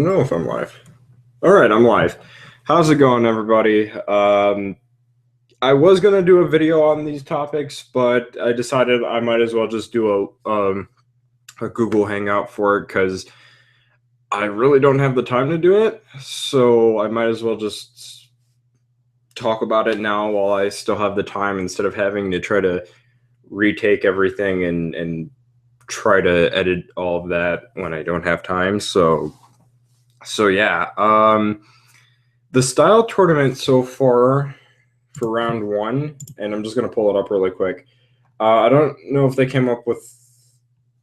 don't know if I'm live. All right, I'm live. How's it going, everybody? I was gonna do a video on these topics, but I decided I might as well just do a Google Hangout for it because I really don't have the time to do it. So I might as well just talk about it now while I still have the time instead of having to try to retake everything and try to edit all of that when I don't have time. So yeah, the style tournament so far for round one, and I'm just gonna pull it up really quick. I don't know if they came up with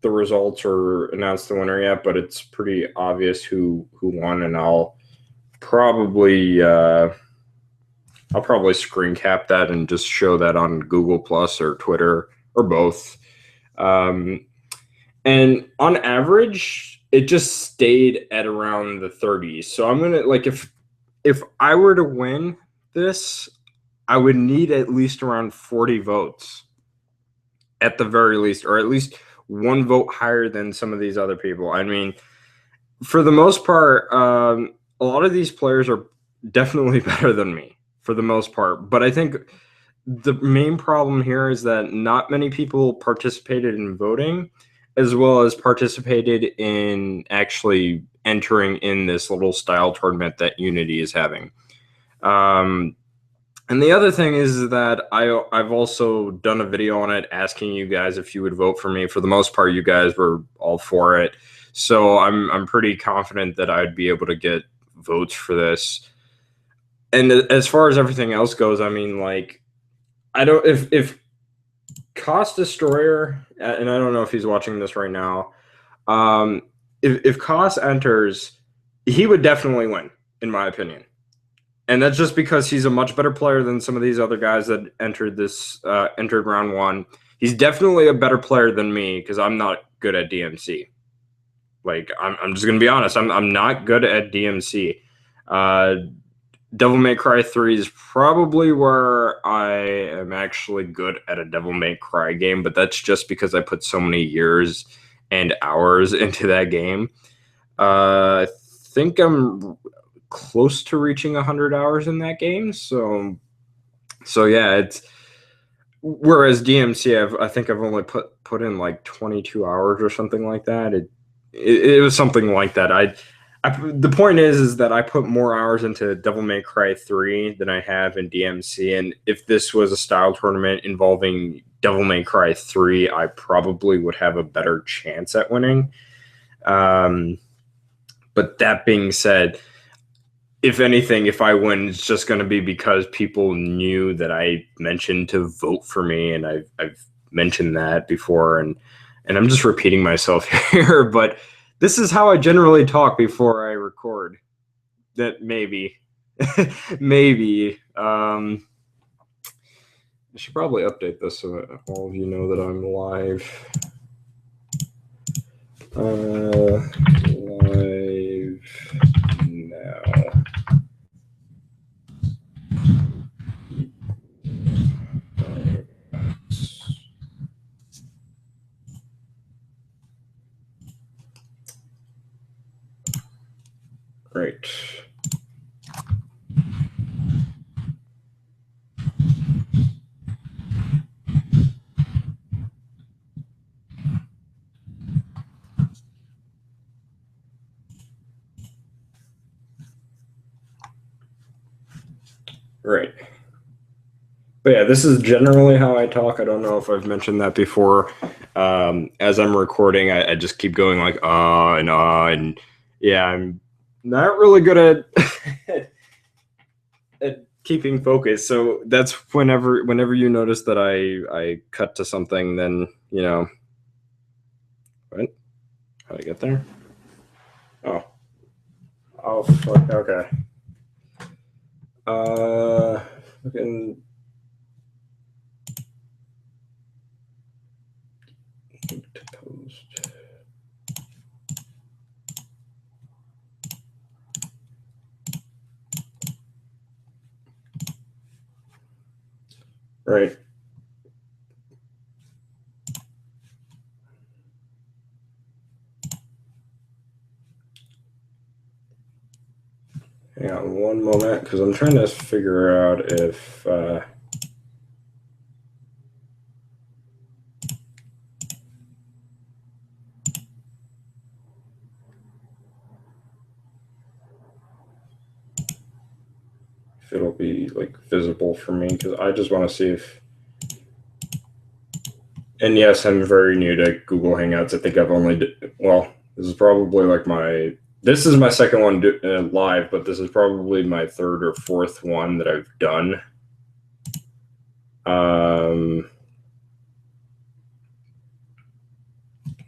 the results or announced the winner yet, but it's pretty obvious who won, and I'll probably screen cap that and just show that on Google Plus or Twitter or both. And on average, it just stayed at around the 30s. So I'm gonna like if I were to win this, I would need at least around 40 votes at the very least, or at least one vote higher than some of these other people. I mean, for the most part, a lot of these players are definitely better than me for the most part. But I think the main problem here is that not many people participated in voting, as well as participated in actually entering in this little style tournament that Unity is having. And the other thing is that I've also done a video on it asking you guys if you would vote for me. For the most part, you guys were all for it. So I'm pretty confident that I'd be able to get votes for this. And as far as everything else goes, I mean, like, I don't if Cost Destroyer, and I don't know if he's watching this right now. If Cost enters, he would definitely win, in my opinion. And that's just because he's a much better player than some of these other guys that entered round one. He's definitely a better player than me because I'm not good at DMC. Like, I'm just gonna be honest. I'm not good at DMC. Devil May Cry 3 is probably where I am actually good at a Devil May Cry game, but that's just because I put so many years and hours into that game. I think I'm close to reaching 100 hours in that game. So yeah, it's whereas DMC, I think I've only put in like 22 hours or something like that. It was something like that. The point is that I put more hours into Devil May Cry 3 than I have in DMC, and if this was a style tournament involving Devil May Cry 3, I probably would have a better chance at winning. But that being said, if anything, if I win, it's just going to be because people knew that I mentioned to vote for me, and I've mentioned that before, and I'm just repeating myself here, but this is how I generally talk before I record. That maybe, maybe. I should probably update this so that all of you know that I'm live. Live now. Great. Right. But yeah, this is generally how I talk. I don't know if I've mentioned that before. As I'm recording, I just keep going like and yeah, I'm not really good at keeping focus. So that's whenever you notice that I cut to something, then you know. What? How did I get there? Oh, fuck. Okay. Fucking. Post. Right. Hang on one moment, because I'm trying to figure out if it'll be like visible for me, because I just want to see if. And yes, I'm very new to Google Hangouts. I think I've only well, this is probably like this is my second one live, but this is probably my third or fourth one that I've done.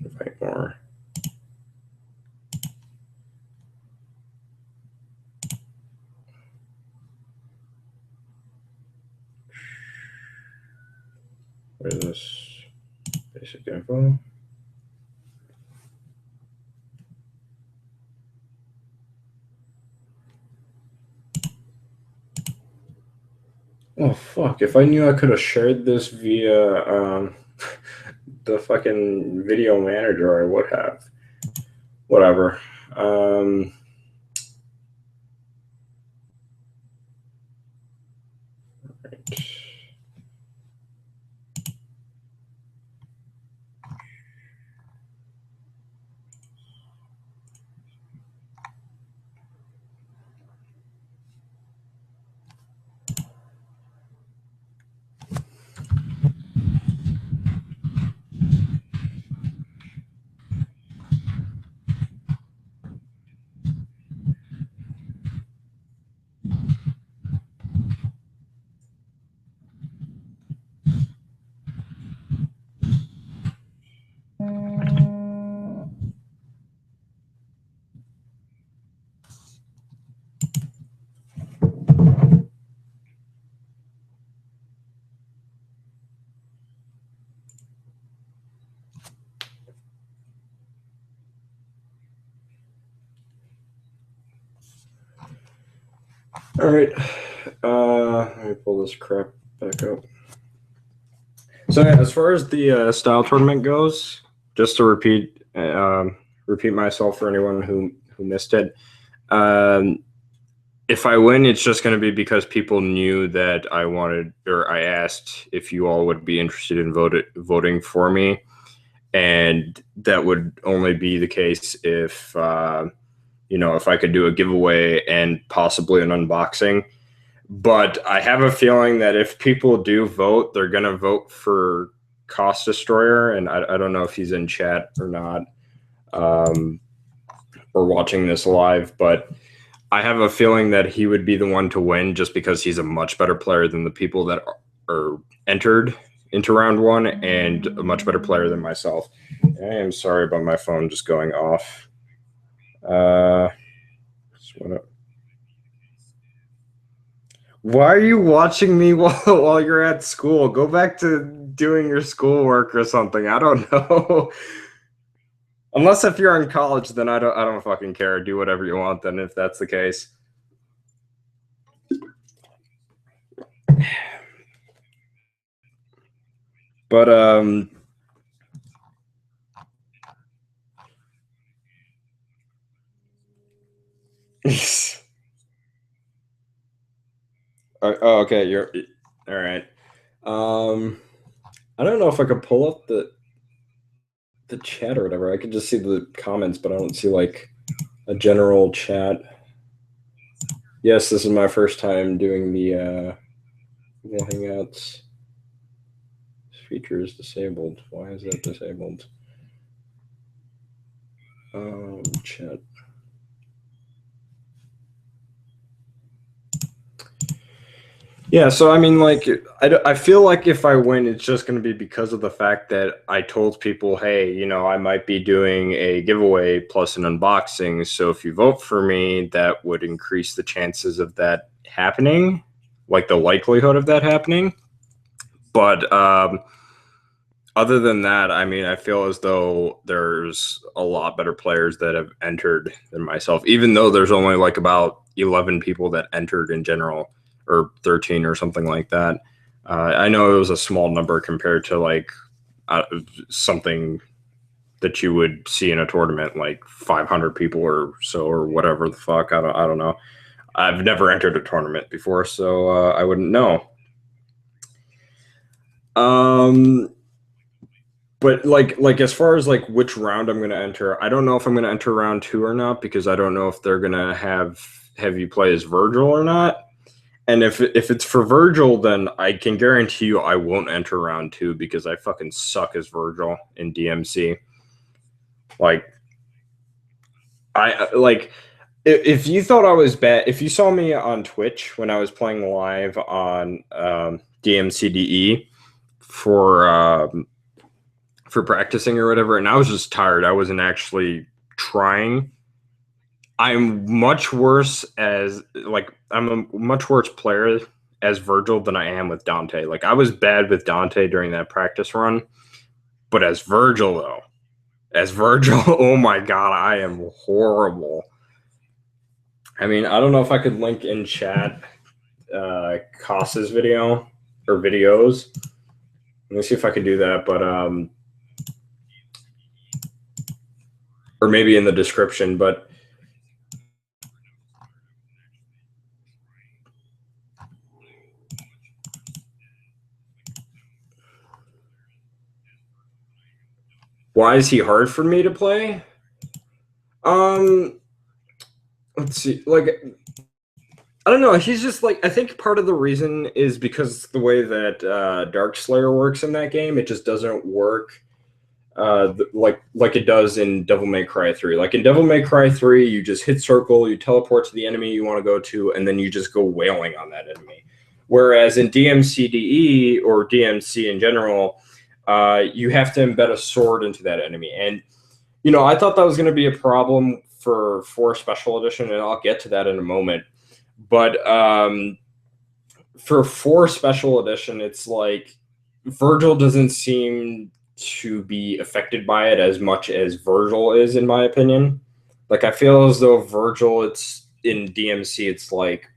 Invite more. What is this? Basic info. Oh fuck! If I knew I could have shared this via the fucking video manager, I would have. Whatever. Right. Let me pull this crap back up. So yeah, as far as the style tournament goes, just to repeat myself for anyone who missed it. If I win, it's just going to be because people knew that I wanted, or I asked if you all would be interested in voting for me, and that would only be the case if if I could do a giveaway and possibly an unboxing. But I have a feeling that if people do vote, they're going to vote for Cost Destroyer, and I don't know if he's in chat or not, or watching this live, but I have a feeling that he would be the one to win just because he's a much better player than the people that are entered into round one, and a much better player than myself. I am sorry about my phone just going off. Why are you watching me while you're at school? Go back to doing your schoolwork or something. I don't know. Unless if you're in college, then I don't fucking care. Do whatever you want then if that's the case. But oh, okay, you're all right. I don't know if I could pull up the chat or whatever. I could just see the comments, but I don't see like a general chat. Yes, this is my first time doing the Hangouts. This feature is disabled. Why is that disabled? Chat. Yeah, so I mean, like, I feel like if I win, it's just going to be because of the fact that I told people, hey, I might be doing a giveaway plus an unboxing. So if you vote for me, that would increase the chances of that happening, like the likelihood of that happening. But other than that, I mean, I feel as though there's a lot better players that have entered than myself, even though there's only like about 11 people that entered in general, or 13 or something like that. I know it was a small number compared to like something that you would see in a tournament, like 500 people or so, or whatever the fuck. I don't know. I've never entered a tournament before, so I wouldn't know. But like as far as like which round I'm gonna enter, I don't know if I'm gonna enter round 2 or not, because I don't know if they're gonna have you play as Vergil or not. And if it's for Vergil, then I can guarantee you I won't enter round 2, because I fucking suck as Vergil in DMC. Like, if you thought I was bad, if you saw me on Twitch when I was playing live on DMCDE for practicing or whatever, and I was just tired, I wasn't actually trying. I'm much worse as I'm a much worse player as Vergil than I am with Dante. Like, I was bad with Dante during that practice run, but as Vergil though, oh my god, I am horrible. I mean, I don't know if I could link in chat Koss's video or videos. Let me see if I can do that, but or maybe in the description, but why is he hard for me to play? Let's see. Like, I don't know. He's just like, I think part of the reason is because the way that Dark Slayer works in that game, it just doesn't work like it does in Devil May Cry 3. Like in Devil May Cry 3, you just hit circle, you teleport to the enemy you want to go to, and then you just go wailing on that enemy. Whereas in DMCDE or DMC in general, you have to embed a sword into that enemy. And, you know, I thought that was going to be a problem for 4 Special Edition, and I'll get to that in a moment. But for 4 Special Edition, it's like Vergil doesn't seem to be affected by it as much as Vergil is, in my opinion. Like, I feel as though Vergil, it's in DMC, it's like,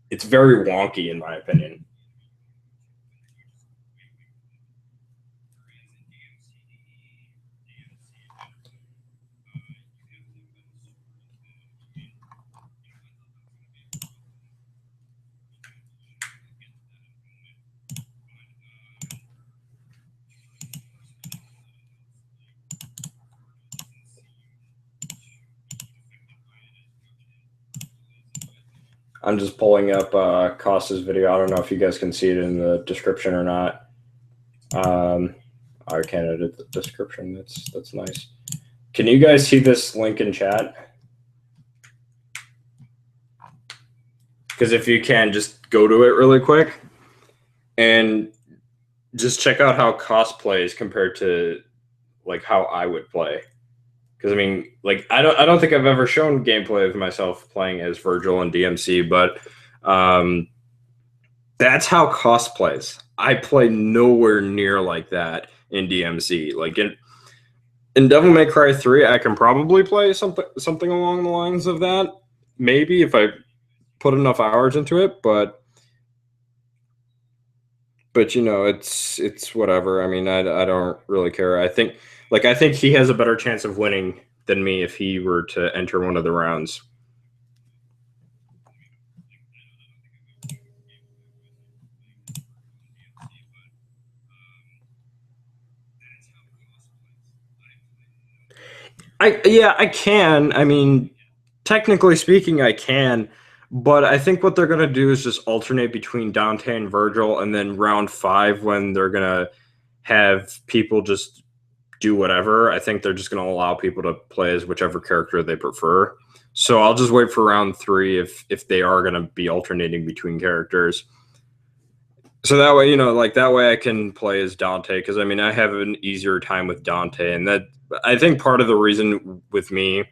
it's very wonky, in my opinion. I'm just pulling up Koss's video. I don't know if you guys can see it in the description or not. I can't edit the description. That's nice. Can you guys see this link in chat? Because if you can, just go to it really quick and just check out how Koss plays compared to like how I would play. Because I mean, like, I don't think I've ever shown gameplay of myself playing as Vergil in DMC, but that's how Koss plays. I play nowhere near like that in DMC. Like in Devil May Cry 3, I can probably play something along the lines of that, maybe if I put enough hours into it, but you know, it's whatever. I mean, I don't really care. I think he has a better chance of winning than me if he were to enter one of the rounds. I can. I mean, technically speaking, I can. But I think what they're going to do is just alternate between Dante and Vergil, and then round 5, when they're going to have people just do whatever, I think they're just going to allow people to play as whichever character they prefer. So I'll just wait for round 3 if they are going to be alternating between characters. So that way, you know, like that way I can play as Dante, because I mean, I have an easier time with Dante, and that I think part of the reason with me,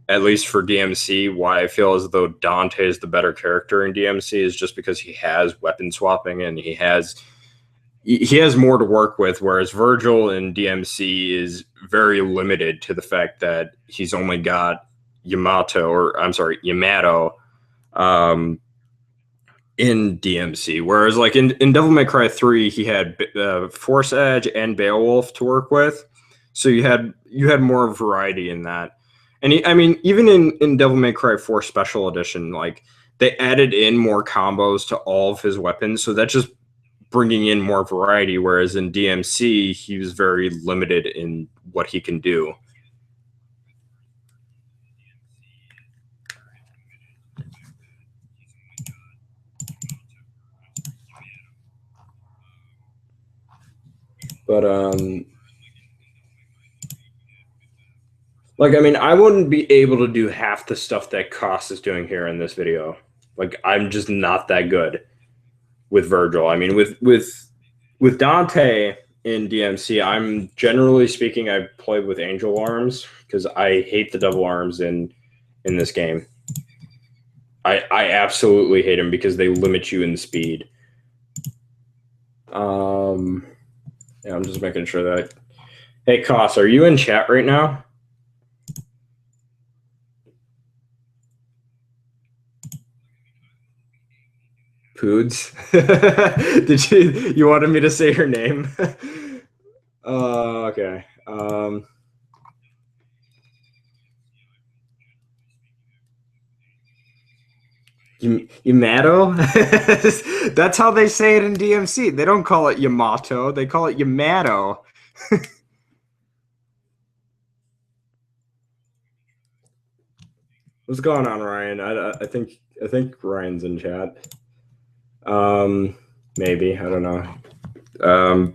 at least for DMC, why I feel as though Dante is the better character in DMC is just because he has weapon swapping and he has more to work with, whereas Vergil in DMC is very limited to the fact that he's only got Yamato in DMC, whereas like in Devil May Cry 3, he had Force Edge and Beowulf to work with, so you had more variety in that. And I mean, even in Devil May Cry 4 Special Edition, like they added in more combos to all of his weapons, so that's just bringing in more variety. Whereas in DMC, he was very limited in what he can do. But like, I mean, I wouldn't be able to do half the stuff that Koss is doing here in this video. Like, I'm just not that good with Vergil. I mean, with Dante in DMC, I'm generally speaking, I play with Angel Arms because I hate the double arms in this game. I absolutely hate them because they limit you in speed. Yeah, I'm just making sure that. Hey, Koss, are you in chat right now? Poods. Did you wanted me to say her name? Okay. Yamato? That's how they say it in DMC. They don't call it Yamato. They call it Yamato. What's going on, Ryan? I think Ryan's in chat. Maybe, I don't know.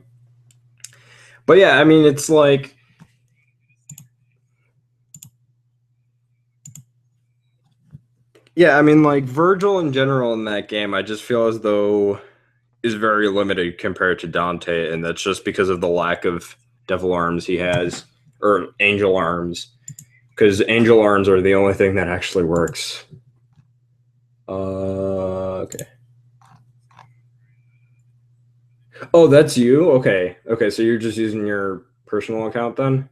But yeah, I mean, it's like, yeah, I mean, like Vergil in general in that game, I just feel as though is very limited compared to Dante, and that's just because of the lack of devil arms he has, or angel arms, because angel arms are the only thing that actually works. Okay. Oh, that's you? Okay. Okay, so you're just using your personal account then?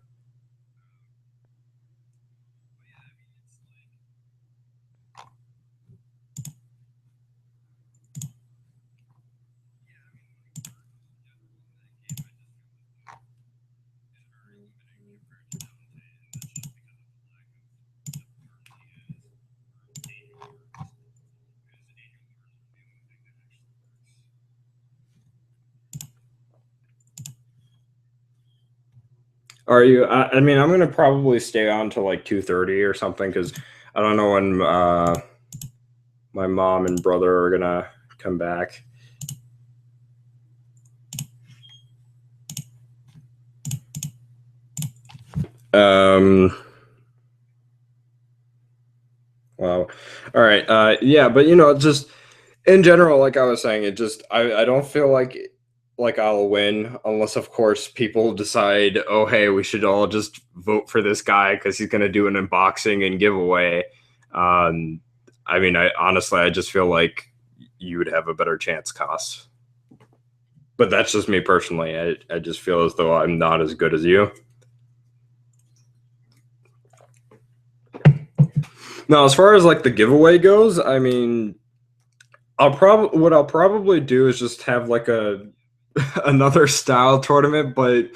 Are you? I mean, I'm gonna probably stay on till like 2:30 or something because I don't know when my mom and brother are gonna come back. Um. Wow. All right. Yeah, but just in general, like I was saying, it just I don't feel like I'll win unless, of course, people decide, oh hey, we should all just vote for this guy because he's gonna do an unboxing and giveaway. Um, I mean, I honestly, I just feel like you would have a better chance, Koss. But that's just me personally. I just feel as though I'm not as good as you. Now, as far as like the giveaway goes, I mean, I'll probably do is just have like a another style tournament, but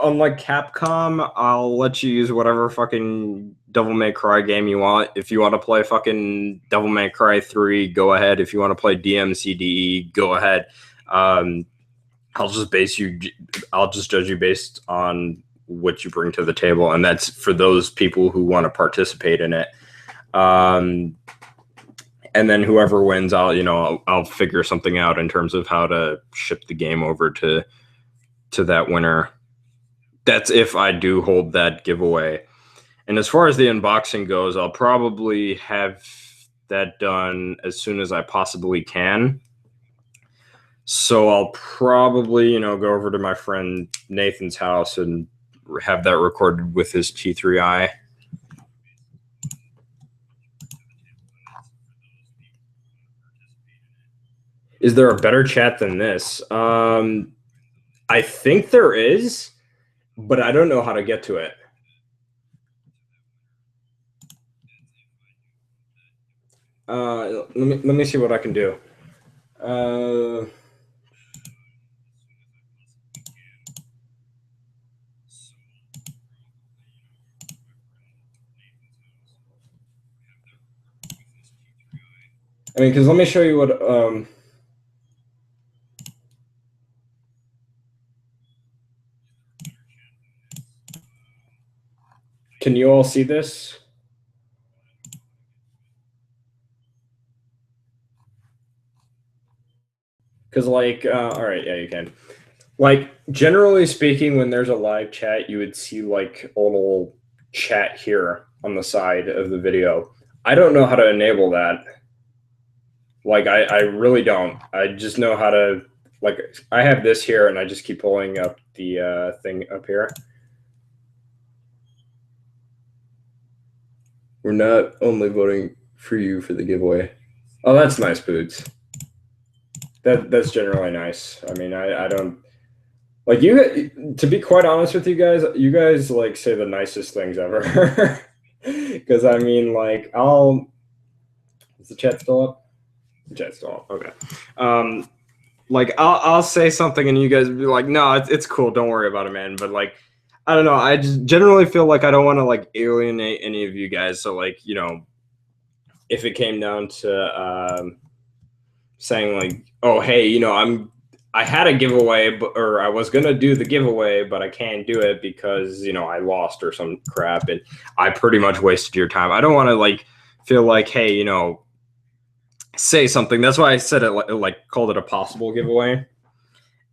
unlike Capcom, I'll let you use whatever fucking Devil May Cry game you want. If you want to play fucking Devil May Cry 3, go ahead. If you want to play DMCDE, go ahead. Um, I'll just base you. I'll just judge you based on what you bring to the table, and that's for those people who want to participate in it. Um, and then whoever wins, I'll figure something out in terms of how to ship the game over to that winner. That's if I do hold that giveaway. And as far as the unboxing goes, I'll probably have that done as soon as I possibly can. So I'll probably, go over to my friend Nathan's house and have that recorded with his T3i. Is there a better chat than this? I think there is, but I don't know how to get to it. Let me see what I can do. I mean, because let me show you what. Can you all see this? Because, like, all right, yeah, you can. Like, generally speaking, when there's a live chat, you would see like a little chat here on the side of the video. I don't know how to enable that. Like, I really don't. I just know how to, like, I have this here and I just keep pulling up the thing up here. We're not only voting for you for the giveaway. Oh, that's nice, Boots. That's generally nice. I mean, I don't like you. To be quite honest with you guys like say the nicest things ever. Because I mean, like, is the chat still up? The chat's still up. Okay. Like I'll say something and you guys be like, no, it's cool. Don't worry about it, man. But like, I don't know. I just generally feel like I don't want to like alienate any of you guys. So like, you know, if it came down to saying like, oh, hey, you know, I had a giveaway, or I was gonna do the giveaway, but I can't do it because you know I lost or some crap, and I pretty much wasted your time. I don't want to like feel like, hey, you know, say something. That's why I said it like called it a possible giveaway,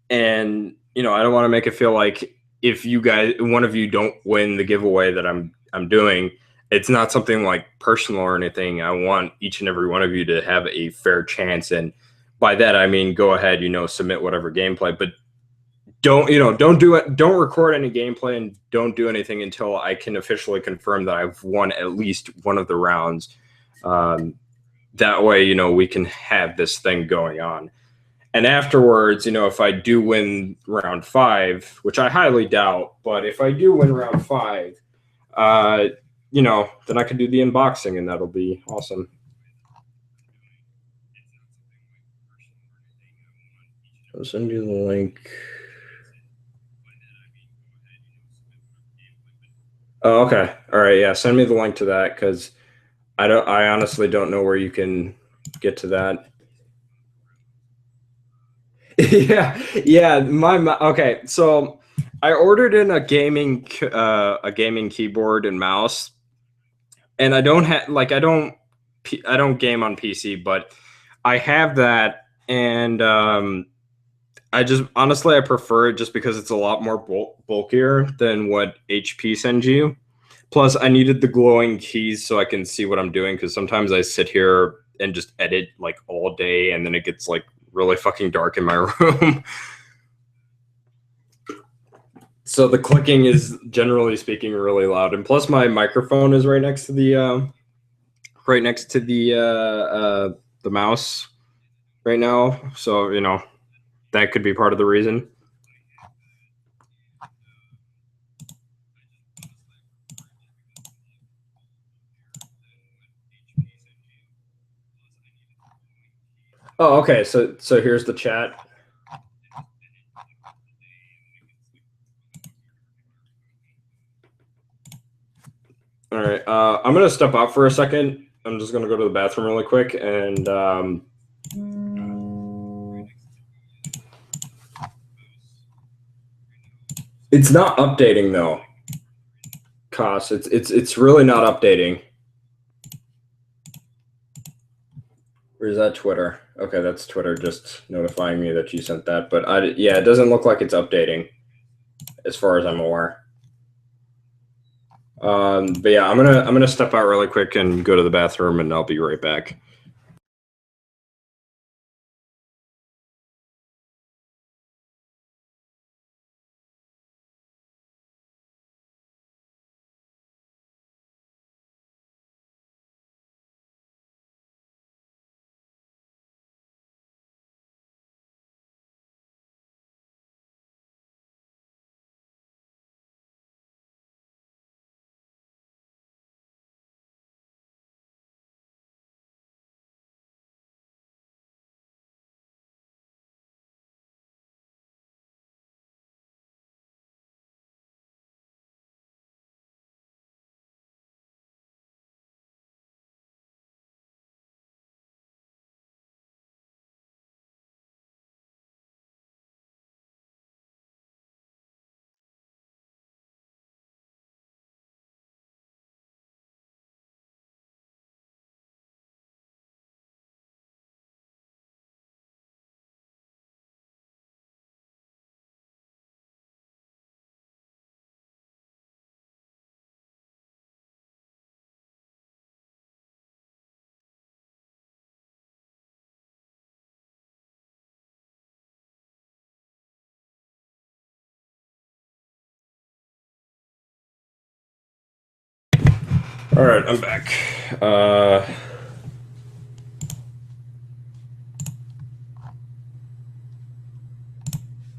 and you know I don't want to make it feel like if you guys, one of you, don't win the giveaway that I'm doing, it's not something like personal or anything. I want each and every one of you to have a fair chance, and by that I mean go ahead, you know, submit whatever gameplay, but don't do it. Don't record any gameplay and don't do anything until I can officially confirm that I've won at least one of the rounds. Um, that way, you know, we can have this thing going on. And afterwards, you know, if I do win round 5, which I highly doubt, but if I do win round 5, uh, you know, then I can do the unboxing and that'll be awesome. I'll send you the link. Oh, okay. All right. Yeah. Send me the link to that because I honestly don't know where you can get to that. Yeah. Yeah. Okay. So I ordered in a gaming keyboard and mouse, and I don't have like I don't game on PC, but I have that, and I just honestly I prefer it just because it's a lot more bulkier than what HP sends you. Plus, I needed the glowing keys so I can see what I'm doing because sometimes I sit here and just edit like all day, and then it gets like really fucking dark in my room. So the clicking is generally speaking really loud, and plus my microphone is right next to the mouse right now. So you know that could be part of the reason. Oh, okay. So here's the chat. All right. I'm gonna step out for a second. I'm just gonna go to the bathroom really quick, and it's not updating though. Cost. It's really not updating. Or is that Twitter? Okay, that's Twitter just notifying me that you sent that. But yeah, it doesn't look like it's updating, as far as I'm aware. But yeah, I'm gonna step out really quick and go to the bathroom, and I'll be right back. All right, I'm back.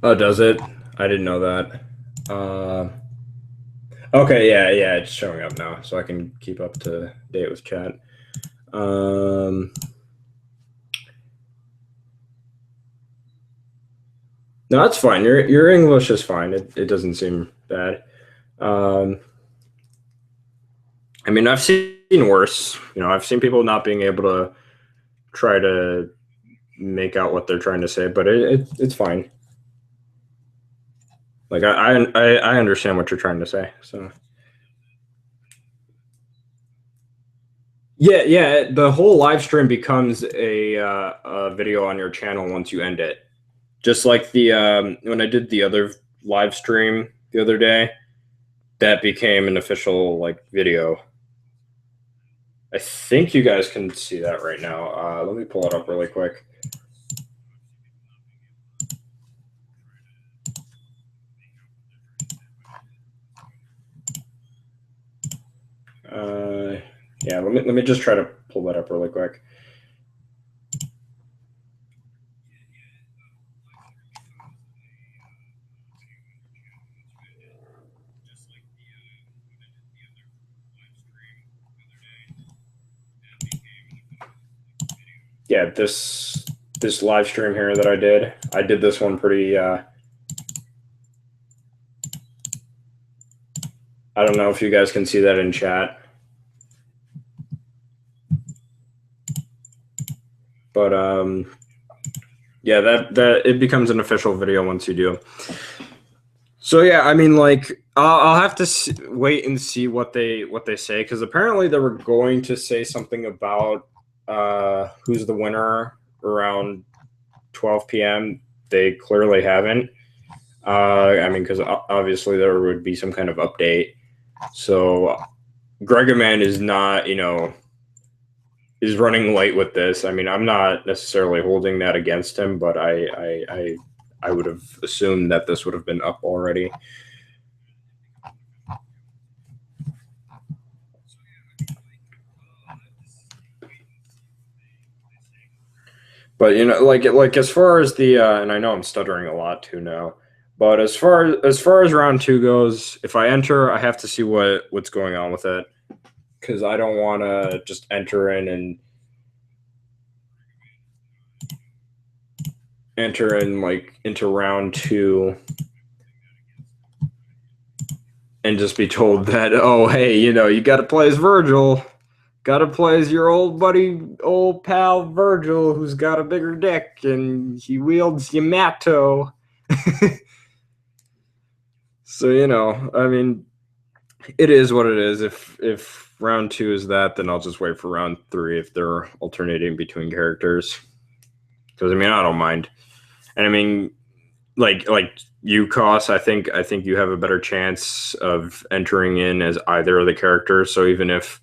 Oh, does it? I didn't know that. Okay, yeah, it's showing up now, so I can keep up to date with chat. No, that's fine. Your English is fine. It doesn't seem bad. Um, I mean, I've seen worse. I've seen people not being able to try to make out what they're trying to say, but it's fine. Like I understand what you're trying to say. So yeah. The whole live stream becomes a video on your channel once you end it. Just like the when I did the other live stream the other day, that became an official like video. I think you guys can see that right now. Let me pull it up really quick. Yeah, let me just try to pull that up really quick. Yeah, this live stream here that I did this one pretty. I don't know if you guys can see that in chat, but yeah, that it becomes an official video once you do. So yeah, I mean, like I'll have to wait and see what they say, because apparently they were going to say something about who's the winner around 12 p.m. They clearly haven't. I mean, because obviously there would be some kind of update. So Gregaman is not, is running late with this. I mean, I'm not necessarily holding that against him, but I would have assumed that this would have been up already. But like as far as the and I know I'm stuttering a lot too now, but as far as round two goes, if I enter, I have to see what's going on with it, because I don't want to just enter in and enter in like into round two and just be told that, oh hey, you got to play as Vergil. Got to play as your old buddy, old pal Vergil, who's got a bigger dick and he wields Yamato. So I mean, it is what it is. If round two is that, then I'll just wait for round three if they're alternating between characters. Because I mean, I don't mind, and I mean, like you, Cos, I think you have a better chance of entering in as either of the characters. So even if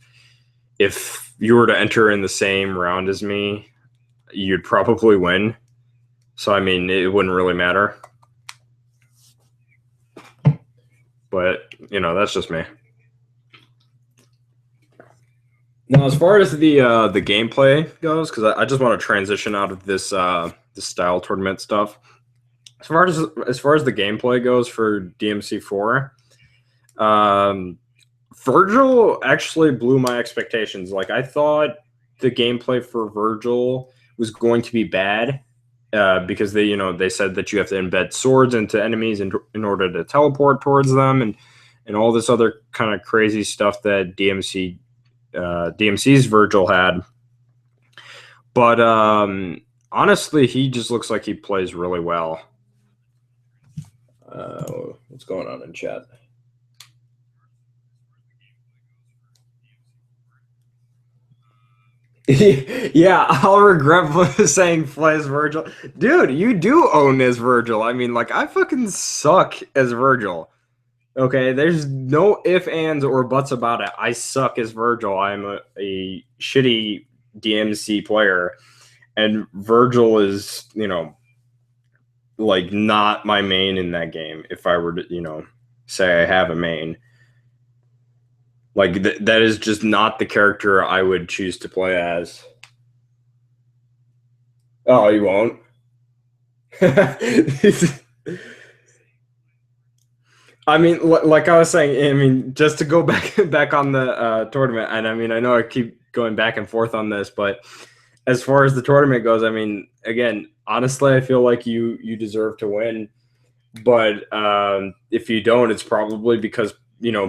you were to enter in the same round as me, you'd probably win. So I mean, it wouldn't really matter. But that's just me. Now, as far as the gameplay goes, because I just want to transition out of this this style tournament stuff. As far as the gameplay goes for DMC4, Vergil actually blew my expectations. Like I thought the gameplay for Vergil was going to be bad, because they said that you have to embed swords into enemies in order to teleport towards them, and all this other kind of crazy stuff that DMC's Vergil had. But honestly, he just looks like he plays really well. What's going on in chat? Yeah, I'll regret saying plays Vergil. Dude, you do own as Vergil. I mean, like, I fucking suck as Vergil. Okay, there's no ifs, ands, or buts about it. I suck as Vergil. I'm a shitty DMC player. And Vergil is, like, not my main in that game. If I were to, say I have a main. Like that is just not the character I would choose to play as. Oh, you won't. I mean, like I was saying, I mean, just to go back on the tournament, and I mean, I know I keep going back and forth on this, but as far as the tournament goes, I mean, again, honestly, I feel like you deserve to win, but if you don't, it's probably because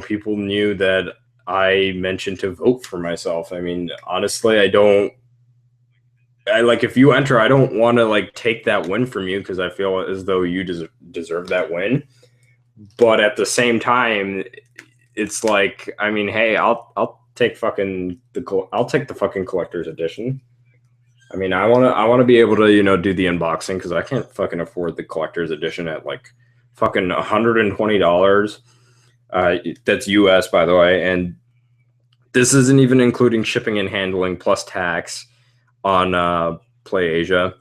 people knew that I mentioned to vote for myself. I mean, honestly, I don't. I like if you enter, I don't want to like take that win from you because I feel as though you deserve that win. But at the same time, it's like, I mean, hey, I'll take I'll take the fucking collector's edition. I mean, I want to be able to do the unboxing because I can't fucking afford the collector's edition at like fucking $120. That's US, by the way, and this isn't even including shipping and handling plus tax on Play Asia.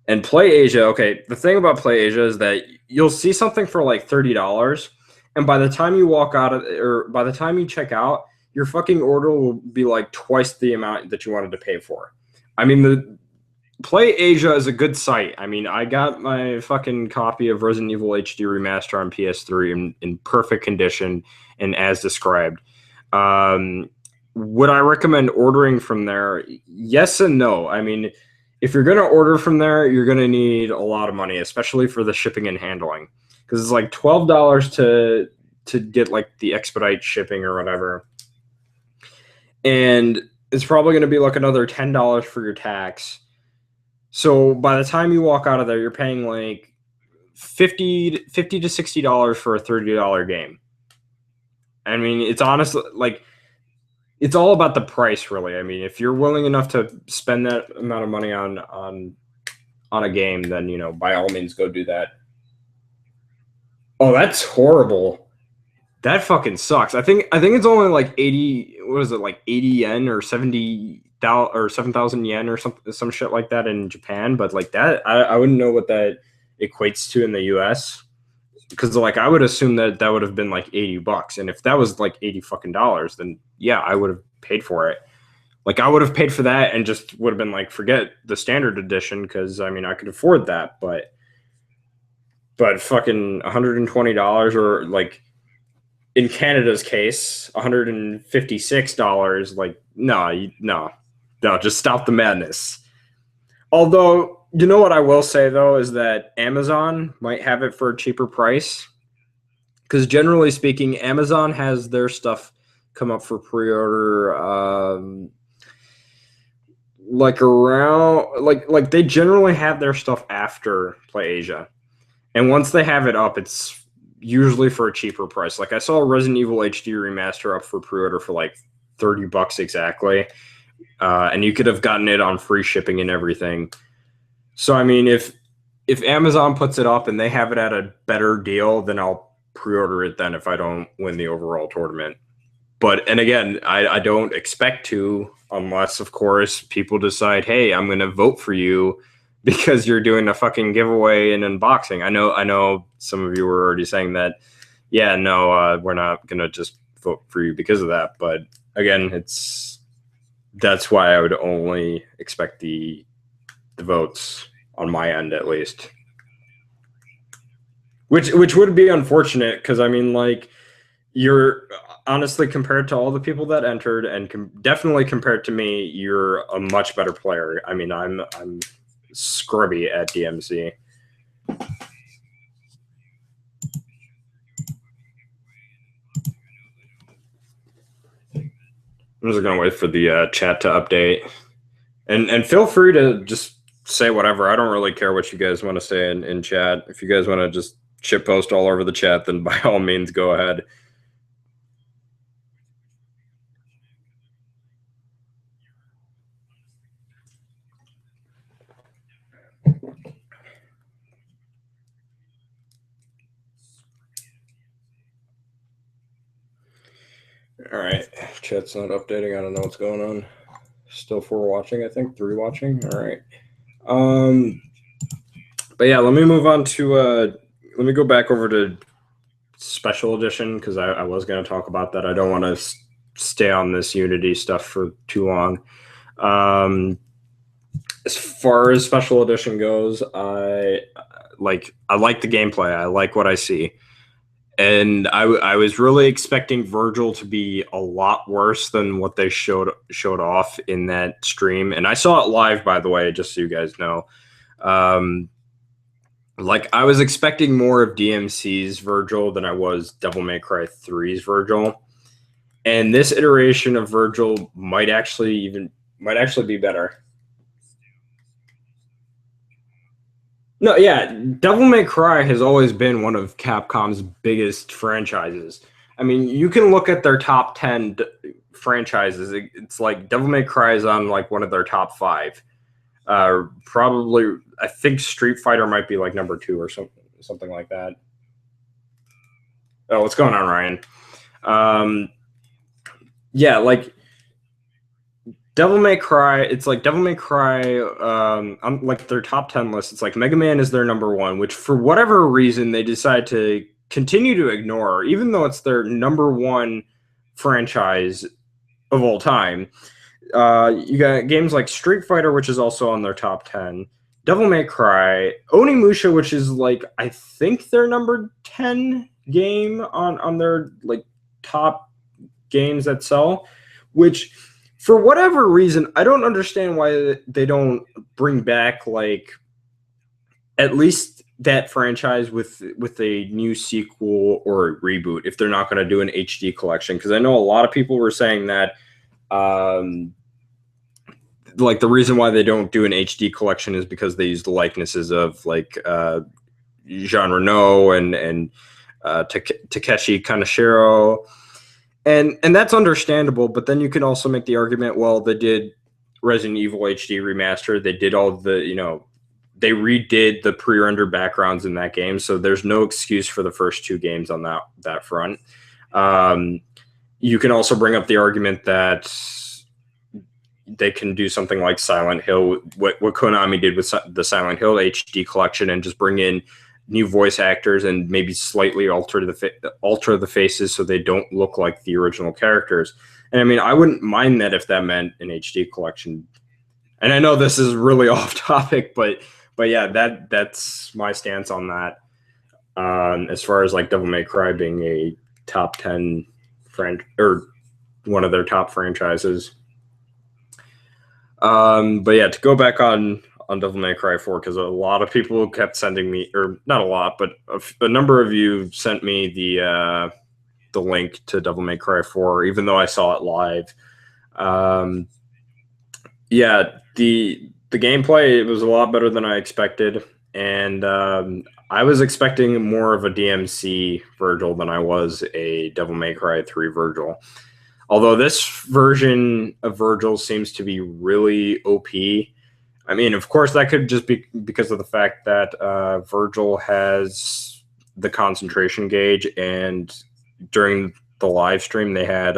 And Play Asia, okay, the thing about Play Asia is that you'll see something for like $30, and by the time you walk out of, or by the time you check out, your fucking order will be like twice the amount that you wanted to pay for. I mean, the Play Asia is a good site. I mean, I got my fucking copy of Resident Evil HD Remaster on PS3 in perfect condition and as described. Would I recommend ordering from there? Yes and no. I mean, if you're going to order from there, you're going to need a lot of money, especially for the shipping and handling, because it's like $12 to get like the expedite shipping or whatever, and it's probably going to be like another $10 for your tax. So by the time you walk out of there, you're paying like 50 to $60 for a $30 game. I mean, it's honestly like it's all about the price, really. I mean, if you're willing enough to spend that amount of money on a game, then by all means go do that. Oh, that's horrible. That fucking sucks. I think it's only like 80. What is it, like 80 yen or 70,000 or 7,000 yen or some shit like that in Japan? But like that, I wouldn't know what that equates to in the U.S. because like I would assume that would have been like $80, and if that was like 80 fucking dollars, then yeah, I would have paid for it. Like I would have paid for that and just would have been like, forget the standard edition because I mean I could afford that, but fucking $120 or like in Canada's case $156, like no, just stop the madness. Although, you know what I will say though is that Amazon might have it for a cheaper price because generally speaking, Amazon has their stuff come up for pre-order like around like they generally have their stuff after Play Asia, and once they have it up, it's usually for a cheaper price. Like I saw Resident Evil HD Remaster up for pre-order for like $30 exactly, and you could have gotten it on free shipping and everything. So I mean, if Amazon puts it up and they have it at a better deal, then I'll pre-order it then if I don't win the overall tournament. But and again, I don't expect to unless, of course, people decide, hey, I'm going to vote for you because you're doing a fucking giveaway and unboxing. I know some of you were already saying that. Yeah, no, we're not going to just vote for you because of that. But again, that's why I would only expect the votes on my end, at least. Which would be unfortunate because I mean, like, you're honestly compared to all the people that entered, and definitely compared to me, you're a much better player. I mean, I'm scrubby at DMC. I'm just gonna wait for the chat to update, and feel free to just say whatever. I don't really care what you guys want to say in chat. If you guys want to just shit post all over the chat, then by all means go ahead. All right, chat's not updating. I don't know what's going on. Still 4 watching, I think 3 watching. All right. But yeah, let me move on to let me go back over to special edition because I was going to talk about that. I don't want to stay on this Unity stuff for too long. As far as special edition goes, I like the gameplay. I like what I see. And I was really expecting Vergil to be a lot worse than what they showed off in that stream. And I saw it live, by the way, just so you guys know. Like, I was expecting more of DMC's Vergil than I was Devil May Cry 3's Vergil. And this iteration of Vergil might actually be better. No, yeah, Devil May Cry has always been one of Capcom's biggest franchises. I mean, you can look at their top 10 franchises. It's like Devil May Cry is on like one of their top 5. Probably, I think Street Fighter might be like number 2 or something like that. Oh, what's going on, Ryan? Yeah, like Devil May Cry, it's like Devil May Cry, on like their top 10 list, it's like Mega Man is their number 1, which for whatever reason they decide to continue to ignore, even though it's their number 1 franchise of all time. You got games like Street Fighter, which is also on their top 10, Devil May Cry, Onimusha, which is like, I think their number 10 game on their like top games that sell, which for whatever reason, I don't understand why they don't bring back like at least that franchise with a new sequel or a reboot if they're not going to do an HD collection. Because I know a lot of people were saying that like the reason why they don't do an HD collection is because they use the likenesses of like Jean Reno and Takeshi Kaneshiro. And that's understandable, but then you can also make the argument, well, they did Resident Evil HD remaster. They did all the, they redid the pre-rendered backgrounds in that game, so there's no excuse for the first 2 games on that front. You can also bring up the argument that they can do something like Silent Hill, what Konami did with the Silent Hill HD collection, and just bring in new voice actors and maybe slightly alter the faces so they don't look like the original characters. And I mean, I wouldn't mind that if that meant an HD collection. And I know this is really off topic, but yeah, that's my stance on that. As far as like Devil May Cry being a top 10 or one of their top franchises. But yeah, to go back on Devil May Cry 4, because a lot of people kept sending me, or not a lot, but a number of you sent me the link to Devil May Cry 4, even though I saw it live. Yeah, the gameplay, it was a lot better than I expected, and I was expecting more of a DMC Vergil than I was a Devil May Cry 3 Vergil. Although this version of Vergil seems to be really OP. I mean, of course, that could just be because of the fact that Vergil has the concentration gauge, and during the live stream they had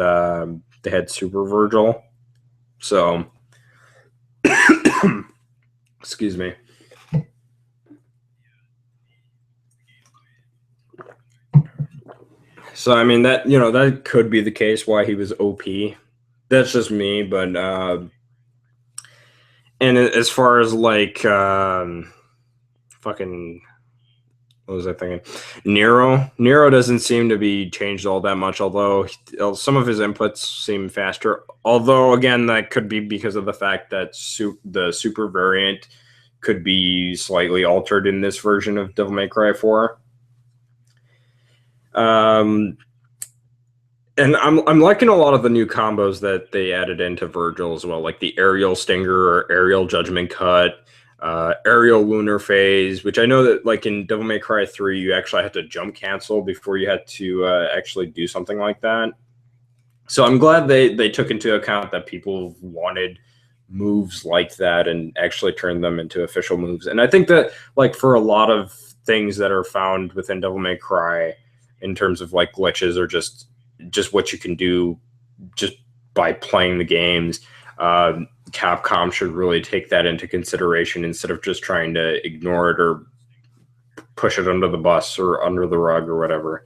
Super Vergil. So, excuse me. So I mean that could be the case why he was OP. That's just me, but and as far as like fucking, what was I thinking? Nero doesn't seem to be changed all that much, although some of his inputs seem faster. Although again, that could be because of the fact that the super variant could be slightly altered in this version of Devil May Cry 4. And I'm liking a lot of the new combos that they added into Vergil as well, like the aerial stinger or aerial judgment cut, aerial lunar phase, which I know that like in Devil May Cry 3, you actually had to jump cancel before you had to actually do something like that. So I'm glad they took into account that people wanted moves like that and actually turned them into official moves. And I think that like for a lot of things that are found within Devil May Cry in terms of like glitches or just what you can do just by playing the games, Capcom should really take that into consideration instead of just trying to ignore it or push it under the bus or under the rug or whatever.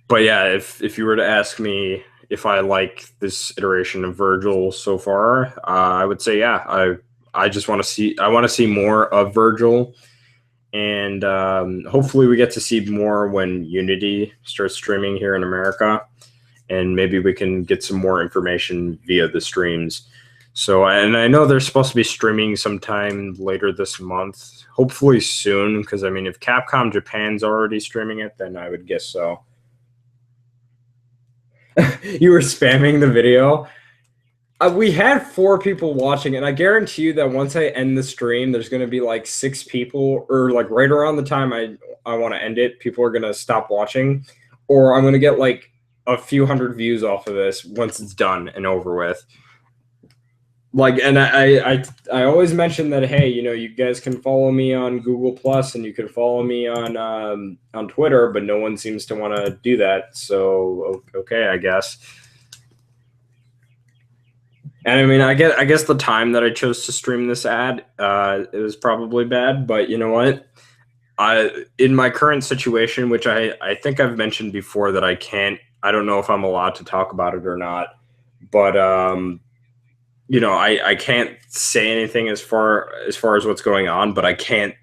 But yeah, if you were to ask me if I like this iteration of Vergil so far, I would say yeah. I just want to see more of Vergil, and hopefully we get to see more when Unity starts streaming here in America, and maybe we can get some more information via the streams. So, and I know they're supposed to be streaming sometime later this month, hopefully soon, because I mean, if Capcom Japan's already streaming it, then I would guess so. You were spamming the video. We had 4 people watching, and I guarantee you that once I end the stream, there's going to be like 6 people, or like right around the time I want to end it, people are going to stop watching, or I'm going to get like a few hundred views off of this once it's done and over with. Like, and I always mention that, hey, you know, you guys can follow me on Google Plus and you can follow me on Twitter, but no one seems to want to do that. So okay, I guess. And I mean, I guess the time that I chose to stream this ad, it was probably bad, but you know what? In my current situation, which I think I've mentioned before that I don't know if I'm allowed to talk about it or not, but you know, I can't say anything as far as what's going on, but I can't,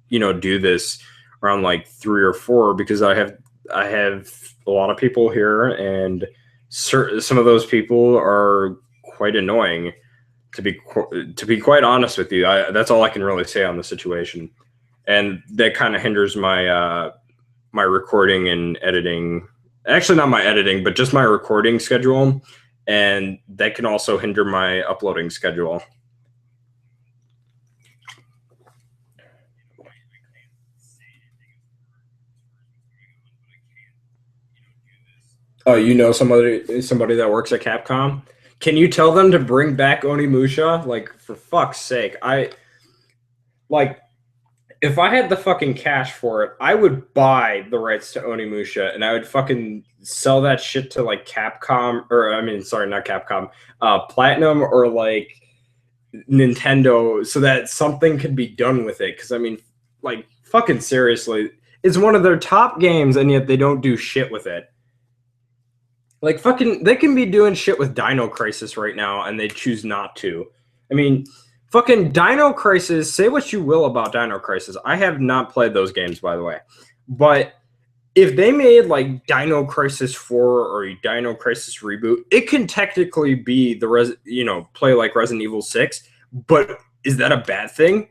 you know, do this around like 3 or 4 because I have a lot of people here, and some of those people are quite annoying. To be quite honest with you, that's all I can really say on the situation, and that kind of hinders my recording and editing. Actually, not my editing, but just my recording schedule, and that can also hinder my uploading schedule. Oh, you know somebody that works at Capcom? Can you tell them to bring back Onimusha? Like, for fuck's sake. Like, if I had the fucking cash for it, I would buy the rights to Onimusha and I would fucking sell that shit to like Capcom, or I mean, sorry, not Capcom, Platinum, or like Nintendo, so that something could be done with it. Because I mean, like, fucking seriously, it's one of their top games, and yet they don't do shit with it. Like, fucking, they can be doing shit with Dino Crisis right now, and they choose not to. I mean, fucking Dino Crisis. Say what you will about Dino Crisis. I have not played those games, by the way, but if they made like Dino Crisis 4 or a Dino Crisis reboot, it can technically be play like Resident Evil 6, but is that a bad thing?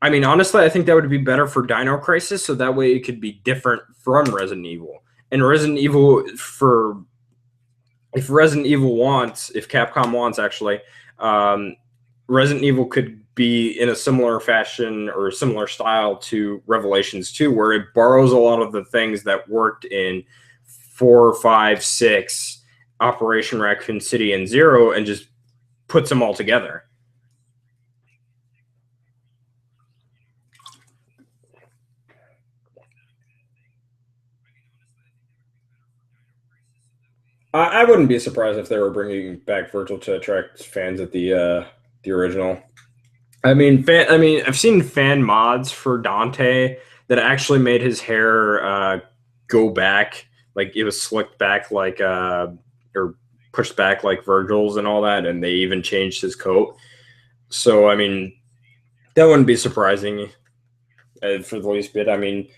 I mean, honestly, I think that would be better for Dino Crisis, so that way it could be different from Resident Evil. And Resident Evil, for if Capcom wants, actually, um, Resident Evil could be in a similar fashion or similar style to Revelations 2, where it borrows a lot of the things that worked in 4, 5, 6, Operation Raccoon City, and 0, and just puts them all together. I wouldn't be surprised if they were bringing back Vergil to attract fans at the original. I mean, I've seen fan mods for Dante that actually made his hair go back, like it was slicked back, like or pushed back like Virgil's and all that, and they even changed his coat. So I mean, that wouldn't be surprising for the least bit. I mean,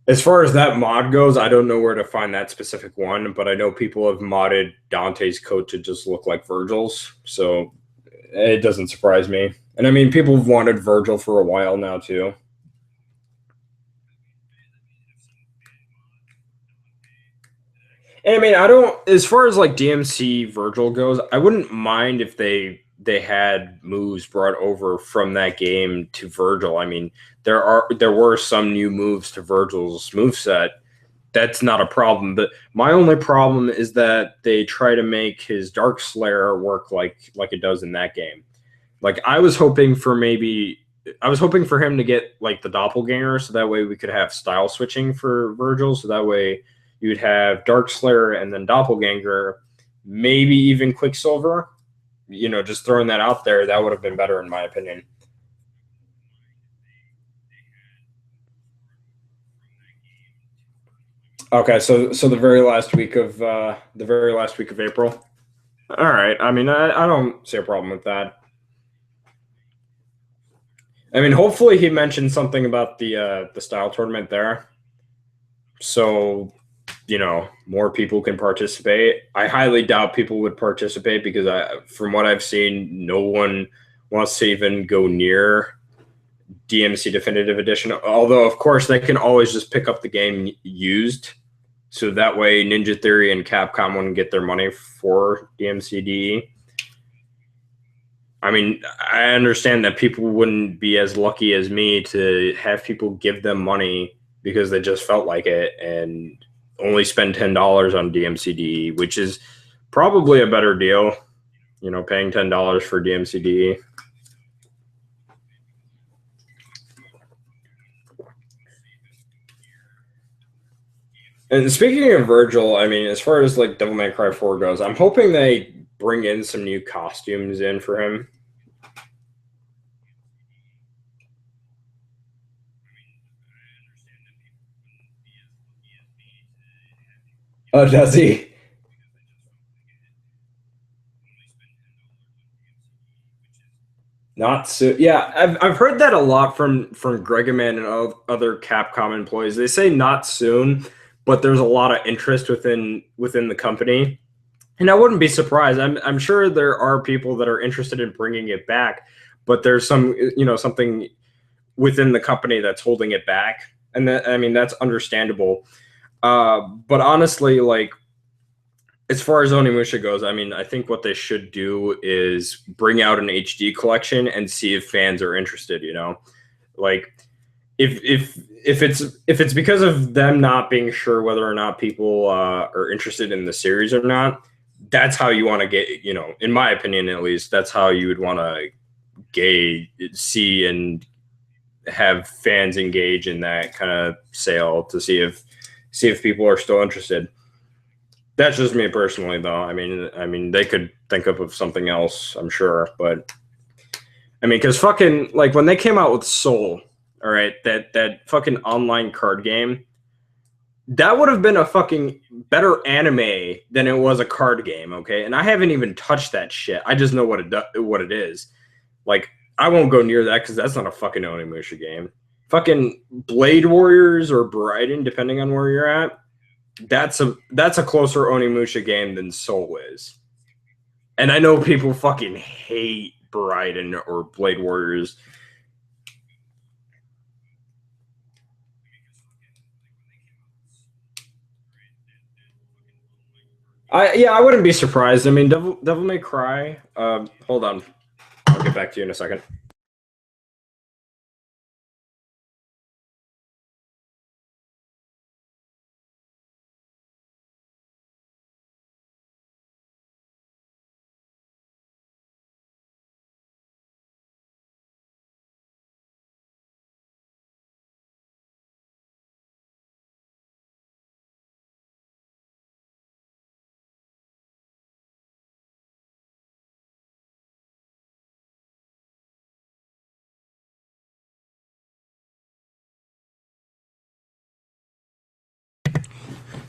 as far as that mod goes, I don't know where to find that specific one, but I know people have modded Dante's coat to just look like Virgil's, so it doesn't surprise me. And I mean, people have wanted Vergil for a while now too. And I mean, I don't. As far as like DMC Vergil goes, I wouldn't mind if they had moves brought over from that game to Vergil. I mean, there were some new moves to Vergil's moveset. That's not a problem. But my only problem is that they try to make his Dark Slayer work like it does in that game. Like, I was hoping for him to get like the doppelganger, so that way we could have style switching for Vergil. So that way you'd have Dark Slayer and then doppelganger, maybe even Quicksilver. You know, just throwing that out there, that would have been better in my opinion. Okay, so the very last week of April. All right. I mean, I don't see a problem with that. I mean, hopefully he mentioned something about the style tournament there, so more people can participate. I highly doubt people would participate because from what I've seen, no one wants to even go near DMC Definitive Edition. Although, of course, they can always just pick up the game used, so that way Ninja Theory and Capcom wouldn't get their money for DMCDE. I mean, I understand that people wouldn't be as lucky as me to have people give them money because they just felt like it and only spend $10 on DMCDE, which is probably a better deal, paying $10 for DMCDE. And speaking of Vergil, I mean, as far as like Devil May Cry 4 goes, I'm hoping they bring in some new costumes in for him. Oh, does he? Not so. Yeah, I've heard that a lot from Gregaman and other Capcom employees. They say not soon, but there's a lot of interest within the company, and I wouldn't be surprised. I'm sure there are people that are interested in bringing it back, but there's something within the company that's holding it back, and that, I mean, that's understandable. But honestly, like, as far as Onimusha goes, I mean, I think what they should do is bring out an HD collection and see if fans are interested. Like if it's because of them not being sure whether or not people are interested in the series or not, that's how you want to get. In my opinion, at least, that's how you would want to see and have fans engage in that kind of sale to see if people are still interested. That's just me personally, though. I mean, they could think of something else, I'm sure, but I mean, because fucking like when they came out with Soul, all right, that fucking online card game, that would have been a fucking better anime than it was a card game, okay? And I haven't even touched that shit. I just know what it is. Like, I won't go near that because that's not a fucking Onimusha game. Fucking Blade Warriors or Bryden, depending on where you're at. That's a closer Onimusha game than Soul is. And I know people fucking hate Bryden or Blade Warriors. I wouldn't be surprised. I mean, Devil May Cry. Hold on, I'll get back to you in a second.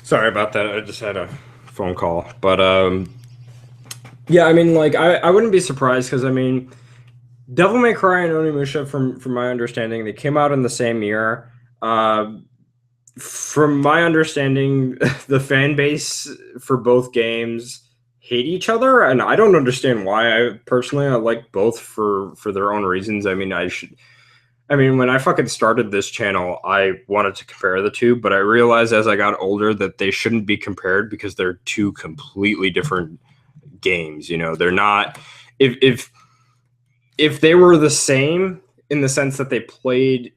Sorry about that. I just had a phone call, but yeah. I mean, like, I wouldn't be surprised because I mean, Devil May Cry and Onimusha, from my understanding, they came out in the same year. From my understanding, the fan base for both games hate each other, and I don't understand why. I like both for their own reasons. I mean, when I fucking started this channel, I wanted to compare the two, but I realized as I got older that they shouldn't be compared because they're two completely different games. They're not. If they were the same in the sense that they played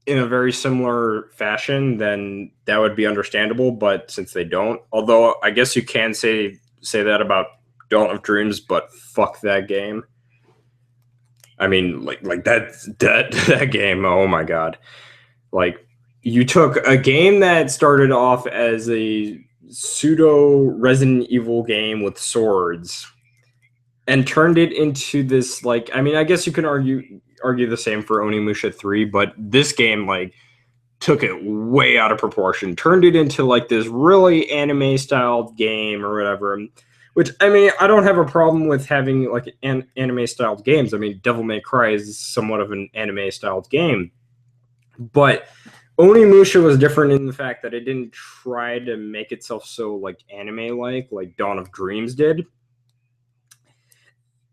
in a very similar fashion, then that would be understandable. But since they don't, although I guess you can say that about Dawn of Dreams, but fuck that game. I mean, like that game. Oh my god! Like, you took a game that started off as a pseudo Resident Evil game with swords and turned it into this, like, I mean, I guess you can argue the same for Onimusha 3, but this game, like, took it way out of proportion, turned it into like this really anime styled game or whatever. Which, I mean, I don't have a problem with having like anime styled games. I mean, Devil May Cry is somewhat of an anime styled game, but Onimusha was different in the fact that it didn't try to make itself so like anime like Dawn of Dreams did.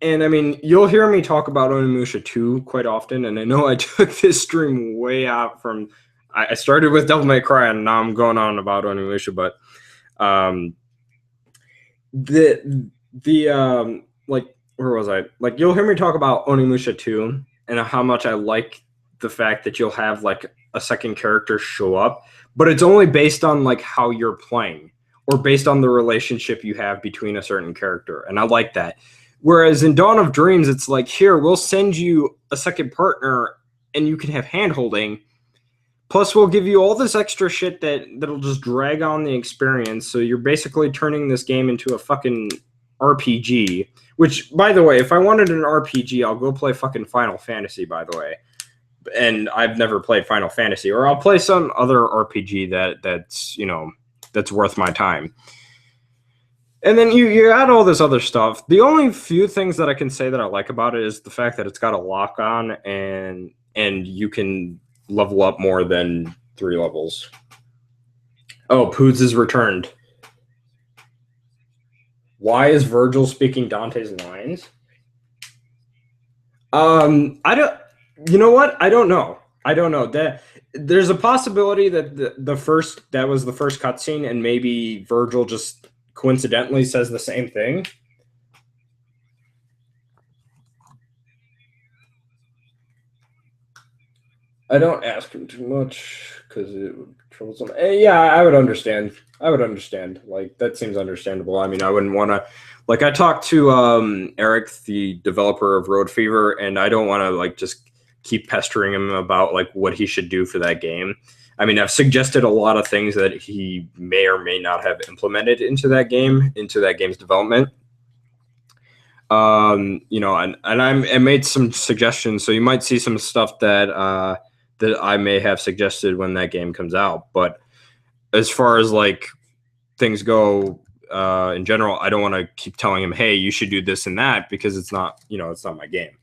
And I mean, you'll hear me talk about Onimusha 2 quite often, and I know I took this stream way out from. I started with Devil May Cry, and now I'm going on about Onimusha, but like, where was I? Like, you'll hear me talk about Onimusha 2 and how much I like the fact that you'll have like a second character show up, but it's only based on like how you're playing or based on the relationship you have between a certain character, and I like that. Whereas in Dawn of Dreams, it's like, here, we'll send you a second partner and you can have hand-holding. Plus, we'll give you all this extra shit that'll just drag on the experience. So you're basically turning this game into a fucking RPG. Which, by the way, if I wanted an RPG, I'll go play fucking Final Fantasy, by the way. And I've never played Final Fantasy. Or I'll play some other RPG that's, you know, that's worth my time. And then you add all this other stuff. The only few things that I can say that I like about it is the fact that it's got a lock on and you can level up more than 3 levels. Oh, Poods is returned. Why is Vergil speaking Dante's lines? I don't. You know what? I don't know. That there's a possibility that that was the first cutscene, and maybe Vergil just coincidentally says the same thing. I don't ask him too much because it would troublesome. Yeah, I would understand. Like, that seems understandable. I mean, I wouldn't want to. Like, I talked to Eric, the developer of Road Fever, and I don't want to like just keep pestering him about like what he should do for that game. I mean, I've suggested a lot of things that he may or may not have implemented into that game's development. You know, and I made some suggestions, so you might see some stuff that I may have suggested when that game comes out. But as far as like things go in general, I don't want to keep telling him, hey, you should do this and that, because it's not my game.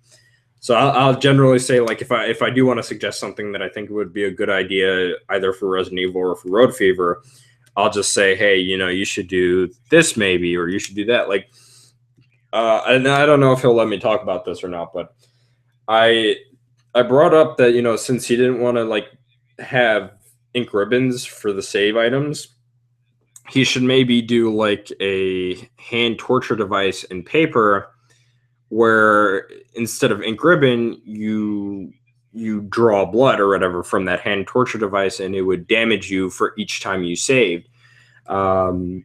So I'll generally say, like, if I do want to suggest something that I think would be a good idea, either for Resident Evil or for Road Fever, I'll just say, hey, you know, you should do this maybe, or you should do that. Like, and I don't know if he'll let me talk about this or not, but I brought up that, you know, since he didn't want to like have ink ribbons for the save items, he should maybe do like a hand torture device in paper, where instead of ink ribbon, you draw blood or whatever from that hand torture device, and it would damage you for each time you saved. And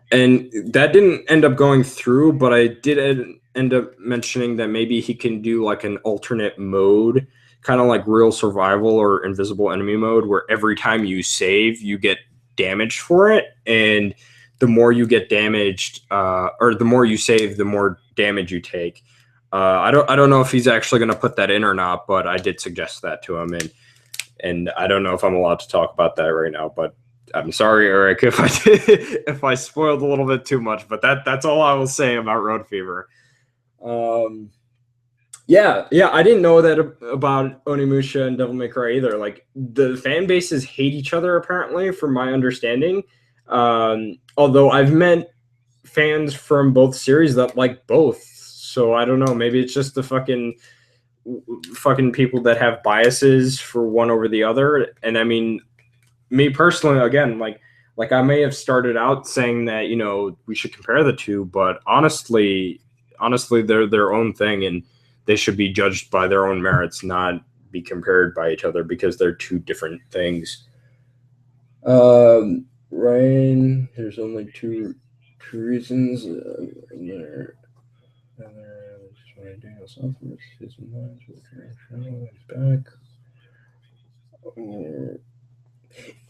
that didn't end up going through, but I did end up mentioning that maybe he can do like an alternate mode, kind of like real survival or invisible enemy mode, where every time you save, you get damaged for it. And the more you get damaged, or the more you save, the more damage you take. I don't know if he's actually going to put that in or not, but I did suggest that to him, and I don't know if I'm allowed to talk about that right now, but I'm sorry, Eric, if I did, if I spoiled a little bit too much, but that's all I will say about Road Fever. Yeah, I didn't know that about Onimusha and Devil May Cry either. Like, the fan bases hate each other, apparently, from my understanding. Although I've met fans from both series that like both, so I don't know. Maybe it's just the fucking people that have biases for one over the other. And I mean, me personally, again, like I may have started out saying that, you know, we should compare the two, but honestly, they're their own thing, and they should be judged by their own merits, not be compared by each other, because they're two different things. Ryan, there's only two reasons.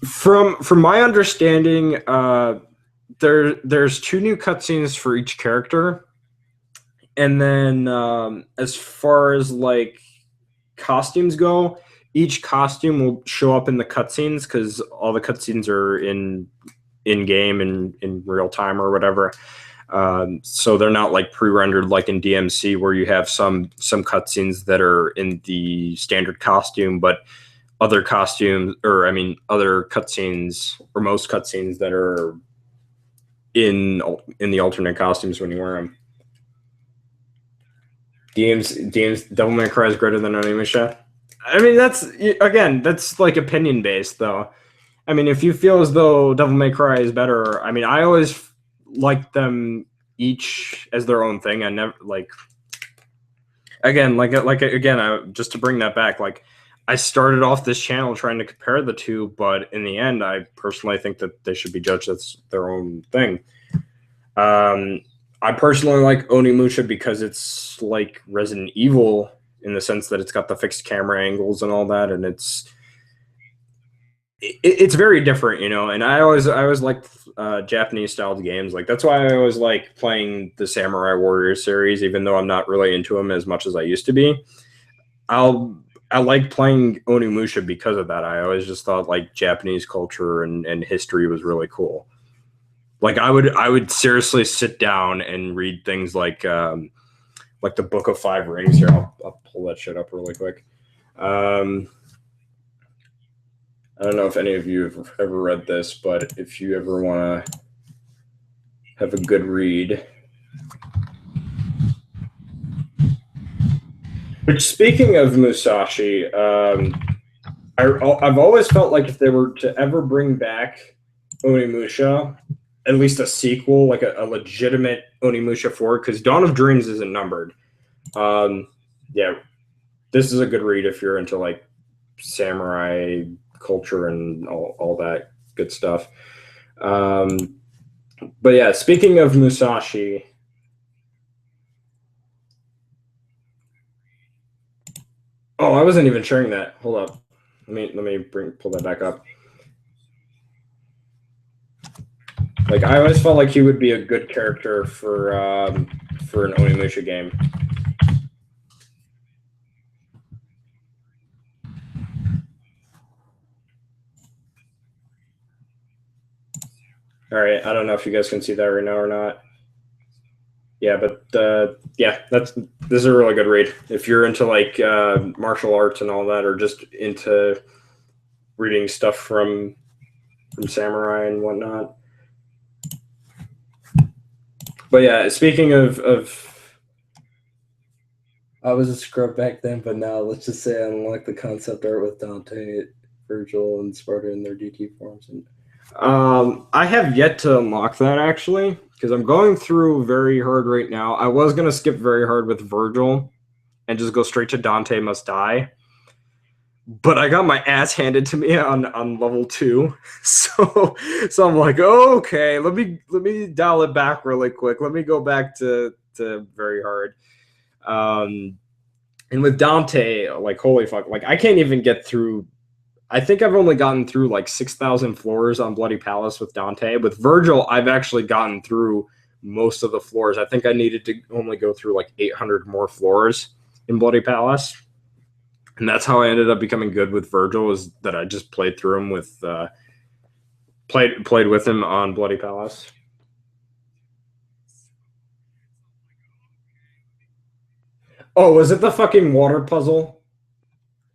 From my understanding, there's 2 new cutscenes for each character, and then as far as like costumes go, each costume will show up in the cutscenes because all the cutscenes are in game and in real time or whatever. So they're not like pre-rendered like in DMC where you have some cutscenes that are in the standard costume, but other costumes, or I mean other cutscenes, or most cutscenes that are in the alternate costumes when you wear them. DM's Devil May Cry is greater than Onimusha. I mean, that's like opinion based though. I mean, if you feel as though Devil May Cry is better, I mean, I always like them each as their own thing. I never like again, just to bring that back, like I started off this channel trying to compare the two, but in the end, I personally think that they should be judged as their own thing. I personally like Onimusha because it's like Resident Evil in the sense that it's got the fixed camera angles and all that, and it's very different, you know. And I always liked Japanese styled games. Like that's why I always like playing the Samurai Warrior series, even though I'm not really into them as much as I used to be. I like playing Onimusha because of that. I always just thought like Japanese culture and history was really cool. Like I would seriously sit down and read things like the Book of Five Rings. Here, I'll pull that shit up really quick. I don't know if any of you have ever read this, but if you ever want to have a good read. Which, speaking of Musashi, I've always felt like if they were to ever bring back Onimusha, at least a sequel, like a legitimate Onimusha 4, because Dawn of Dreams isn't numbered. Yeah, this is a good read if you're into like samurai culture and all that good stuff. But yeah, speaking of Musashi, oh, I wasn't even sharing that. Hold up, let me pull that back up. Like I always felt like he would be a good character for an Onimusha game. All right, I don't know if you guys can see that right now or not. Yeah, but yeah, this is a really good read if you're into like martial arts and all that, or just into reading stuff from samurai and whatnot. But yeah, speaking of I was a scrub back then, but now let's just say I don't like the concept art with Dante, Vergil, and Sparta in their DT forms. And I have yet to unlock that actually, because I'm going through Very Hard right now. I was gonna skip Very Hard with Vergil and just go straight to Dante Must Die, but I got my ass handed to me on level 2, so I'm like, oh, okay, let me dial it back really quick. Let me go back to Very Hard. And with Dante, like holy fuck, like I can't even get through. I think I've only gotten through like 6,000 floors on Bloody Palace with Dante. With Vergil, I've actually gotten through most of the floors. I think I needed to only go through like 800 more floors in Bloody Palace. And that's how I ended up becoming good with Vergil, is that I just played through him with played with him on Bloody Palace. Oh, was it the fucking water puzzle?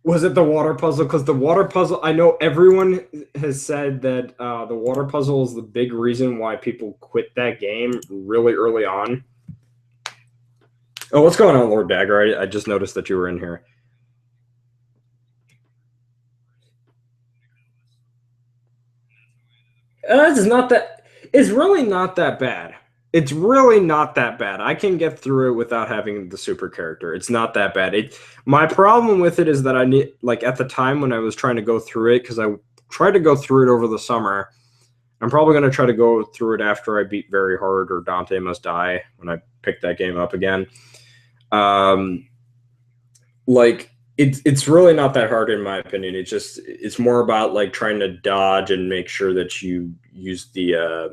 Was it the water puzzle? Because the water puzzle, I know everyone has said that the water puzzle is the big reason why people quit that game really early on. Oh, what's going on, Lord Dagger? I just noticed that you were in here. It's not that. It's really not that bad. It's really not that bad. I can get through it without having the super character. It's not that bad. My problem with it is that I need, like, at the time when I was trying to go through it, because I tried to go through it over the summer. I'm probably going to try to go through it after I beat Very Hard or Dante Must Die when I pick that game up again. Like, it's really not that hard in my opinion. It's more about like trying to dodge and make sure that you use the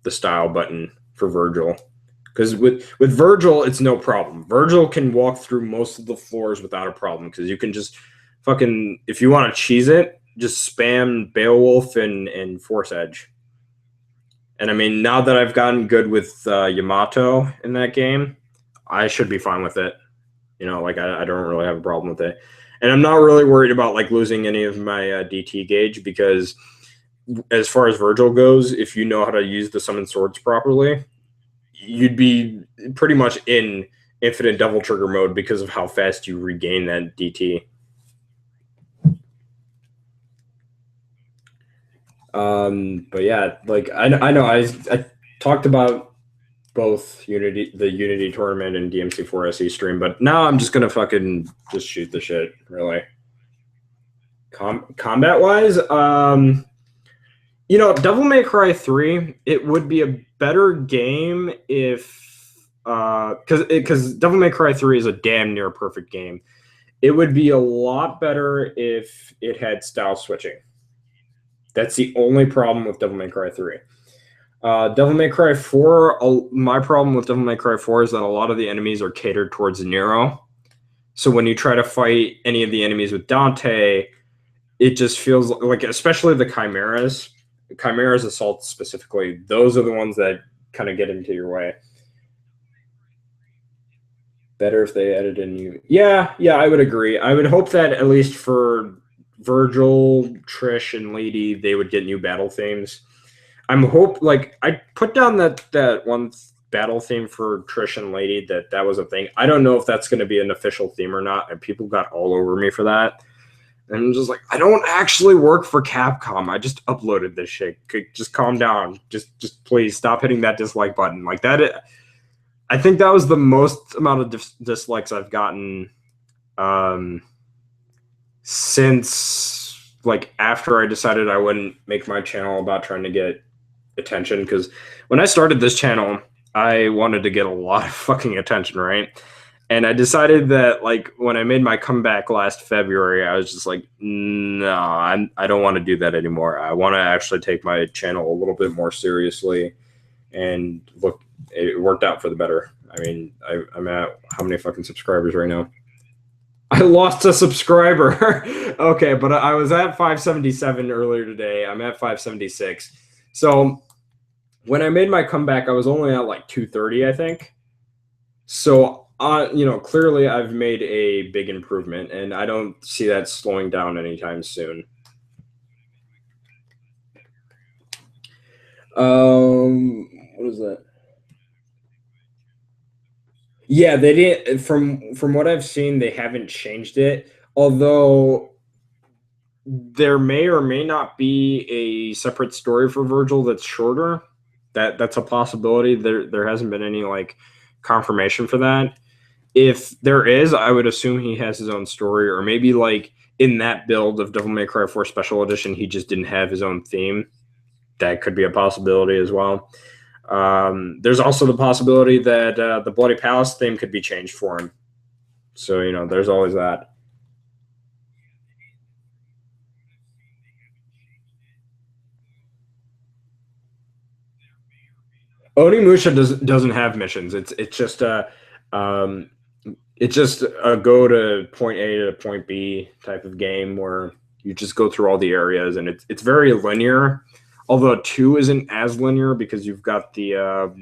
style button for Vergil. Because with Vergil, it's no problem. Vergil can walk through most of the floors without a problem because you can just fucking, if you want to cheese it, just spam Beowulf and Force Edge. And I mean, now that I've gotten good with Yamato in that game, I should be fine with it. You know, like I don't really have a problem with it. And I'm not really worried about like losing any of my DT gauge, because as far as Vergil goes, if you know how to use the summon swords properly, you'd be pretty much in infinite double trigger mode because of how fast you regain that DT. But yeah, like I know I talked about both the Unity tournament and DMC4SE stream, but now I'm just gonna fucking just shoot the shit, really. Combat wise, you know, Devil May Cry 3, it would be a better game if because Devil May Cry 3 is a damn near perfect game. It would be a lot better if it had style switching. That's the only problem with Devil May Cry 3. Devil May Cry 4, my problem with Devil May Cry 4 is that a lot of the enemies are catered towards Nero. So when you try to fight any of the enemies with Dante, it just feels like, especially the Chimeras assaults specifically, those are the ones that kind of get into your way. Better if they added in you. Yeah, I would agree. I would hope that at least for Vergil, Trish, and Lady, they would get new battle themes. I put down that one battle theme for Trish and Lady, that was a thing. I don't know if that's going to be an official theme or not, and people got all over me for that. And I'm just like, I don't actually work for Capcom. I just uploaded this shit. Just calm down. Just please stop hitting that dislike button. Like that, I think that was the most amount of dislikes I've gotten since, like, after I decided I wouldn't make my channel about trying to get attention. Because when I started this channel, I wanted to get a lot of fucking attention, right? And I decided that, like, when I made my comeback last February, I was just like, no, I don't want to do that anymore. I want to actually take my channel a little bit more seriously. And look, it worked out for the better. I mean, I'm at how many fucking subscribers right now? I lost a subscriber. Okay, but I was at 577 earlier today. I'm at 576. So when I made my comeback, I was only at like 230, I think. So you know, clearly I've made a big improvement, and I don't see that slowing down anytime soon. What is that? Yeah, they didn't. From what I've seen, they haven't changed it. Although there may or may not be a separate story for Vergil that's shorter. That's a possibility. There hasn't been any like confirmation for that. If there is, I would assume he has his own story, or maybe like in that build of Devil May Cry 4 Special Edition, he just didn't have his own theme. That could be a possibility as well. There's also the possibility that the Bloody Palace theme could be changed for him. So, you know, there's always that. Onimusha doesn't have missions. It's just a go to point A to point B type of game where you just go through all the areas, and it's very linear. Although 2 isn't as linear because you've got the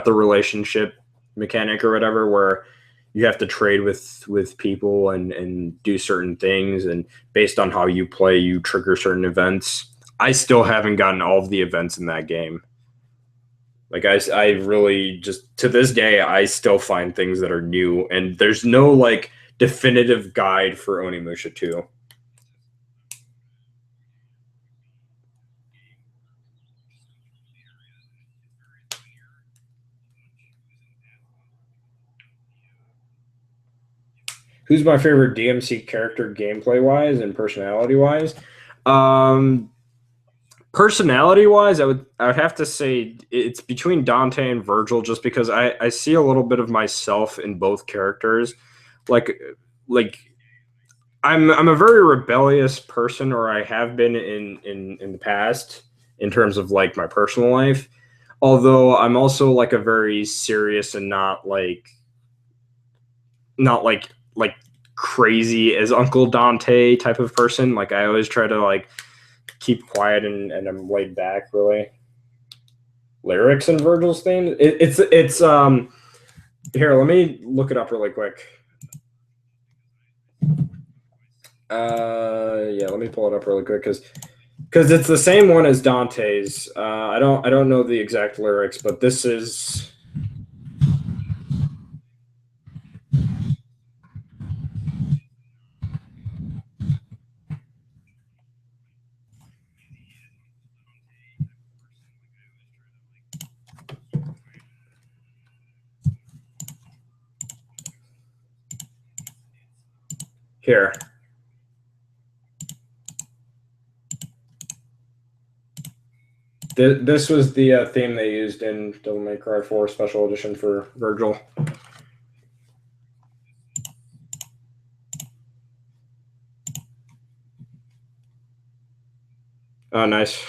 relationship mechanic or whatever, where you have to trade with people and do certain things, and based on how you play, you trigger certain events. I still haven't gotten all of the events in that game. Like I really just, to this day, I still find things that are new, and there's no like definitive guide for Onimusha 2. Who's my favorite DMC character gameplay wise and personality wise? Personality wise, I would have to say it's between Dante and Vergil, just because I see a little bit of myself in both characters. Like I'm a very rebellious person, or I have been in the past in terms of like my personal life. Although I'm also like a very serious and not like crazy as Uncle Dante type of person. Like I always try to like keep quiet and I'm laid back. Really, lyrics in Vergil's theme. It's here. Let me look it up really quick. Yeah, let me pull it up really quick because it's the same one as Dante's. I don't know the exact lyrics, but this is. Here. This was the theme they used in Devil May Cry 4 Special Edition for Vergil. Oh, nice.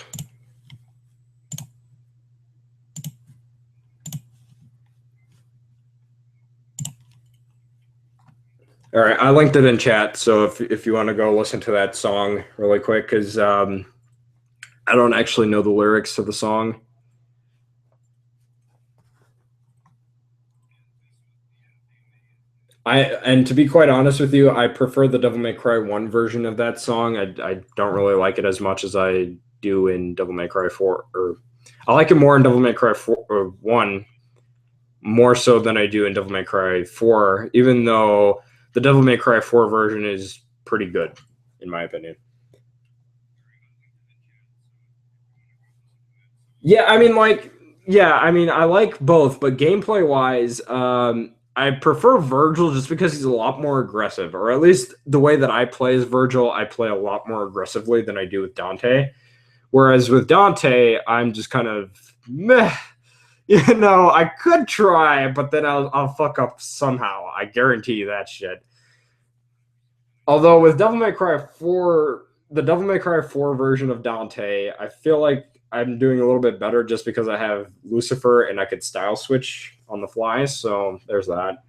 All right, I linked it in chat, so if you want to go listen to that song really quick, because I don't actually know the lyrics to the song. And to be quite honest with you, I prefer the Devil May Cry 1 version of that song. I don't really like it as much as I do in Devil May Cry 4. Or I like it more in Devil May Cry 4 or 1 more so than I do in Devil May Cry 4, even though the Devil May Cry 4 version is pretty good, in my opinion. Yeah, I mean, I like both, but gameplay wise, I prefer Vergil just because he's a lot more aggressive, or at least the way that I play as Vergil, I play a lot more aggressively than I do with Dante. Whereas with Dante, I'm just kind of meh. You know, I could try, but then I'll fuck up somehow. I guarantee you that shit. Although with Devil May Cry 4, the Devil May Cry 4 version of Dante, I feel like I'm doing a little bit better just because I have Lucifer and I could style switch on the fly. So there's that.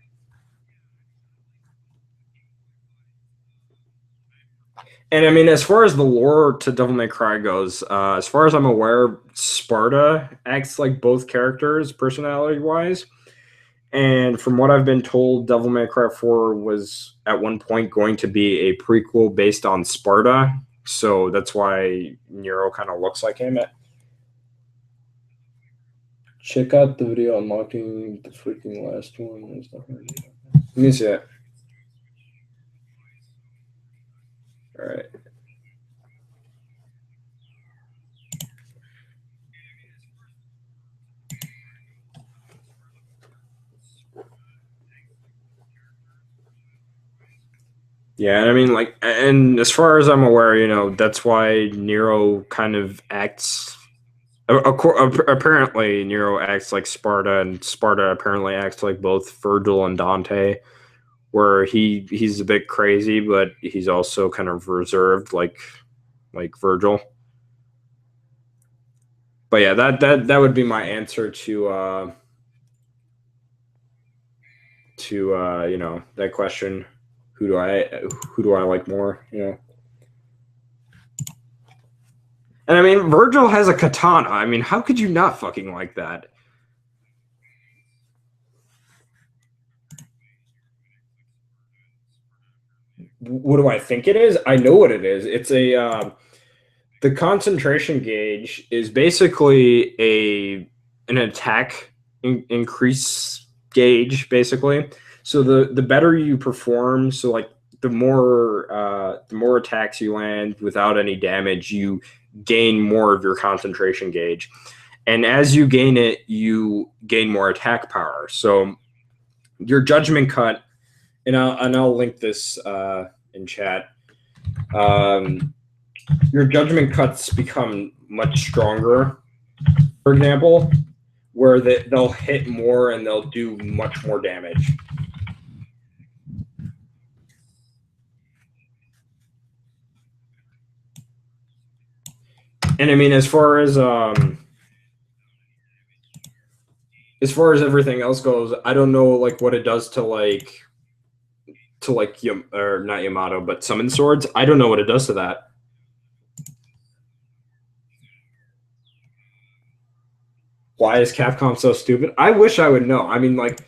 And I mean, as far as the lore to Devil May Cry goes, as far as I'm aware, Sparta acts like both characters personality wise. And from what I've been told, Devil May Cry 4 was at one point going to be a prequel based on Sparta. So that's why Nero kind of looks like him. Check out the video unlocking the freaking last one. Let me see it. All right. Yeah, I mean, like, and as far as I'm aware, you know, that's why Nero kind of acts. Apparently, Nero acts like Sparta, and Sparta apparently acts like both Vergil and Dante, where he's a bit crazy, but he's also kind of reserved, like Vergil. But yeah, that would be my answer to you know, that question. Who do I like more? You know. And I mean, Vergil has a katana. I mean, how could you not fucking like that? What do I think it is? I know what it is. It's a the concentration gauge is basically an attack increase gauge, basically. So the better you perform, so like the more attacks you land without any damage, you gain more of your concentration gauge. And as you gain it, you gain more attack power. So your judgment cut, and I'll link this in chat. Your judgment cuts become much stronger. For example, where they'll hit more and they'll do much more damage. And I mean, as far as everything else goes, I don't know like what it does to like to like or not Yamato, but summon swords. I don't know what it does to that. Why is Capcom so stupid? I wish I would know. I mean, like,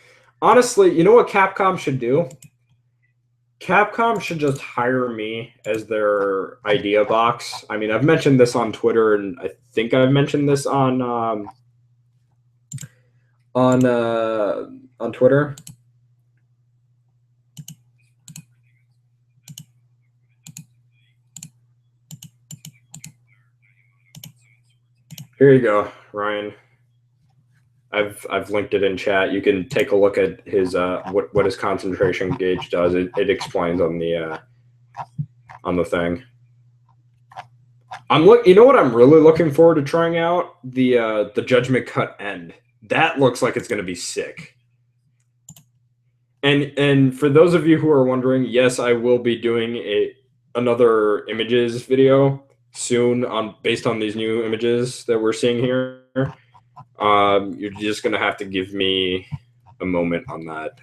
honestly, you know what Capcom should do? Capcom should just hire me as their idea box. I mean, I've mentioned this on Twitter, and I think I've mentioned this on on Twitter. Here you go, Ryan. I've linked it in chat. You can take a look at his what his concentration gauge does. It explains on the thing. You know what I'm really looking forward to trying out? The Judgment Cut End. That looks like it's going to be sick. And for those of you who are wondering, yes, I will be doing another images video soon on based on these new images that we're seeing here. You're just going to have to give me a moment on that.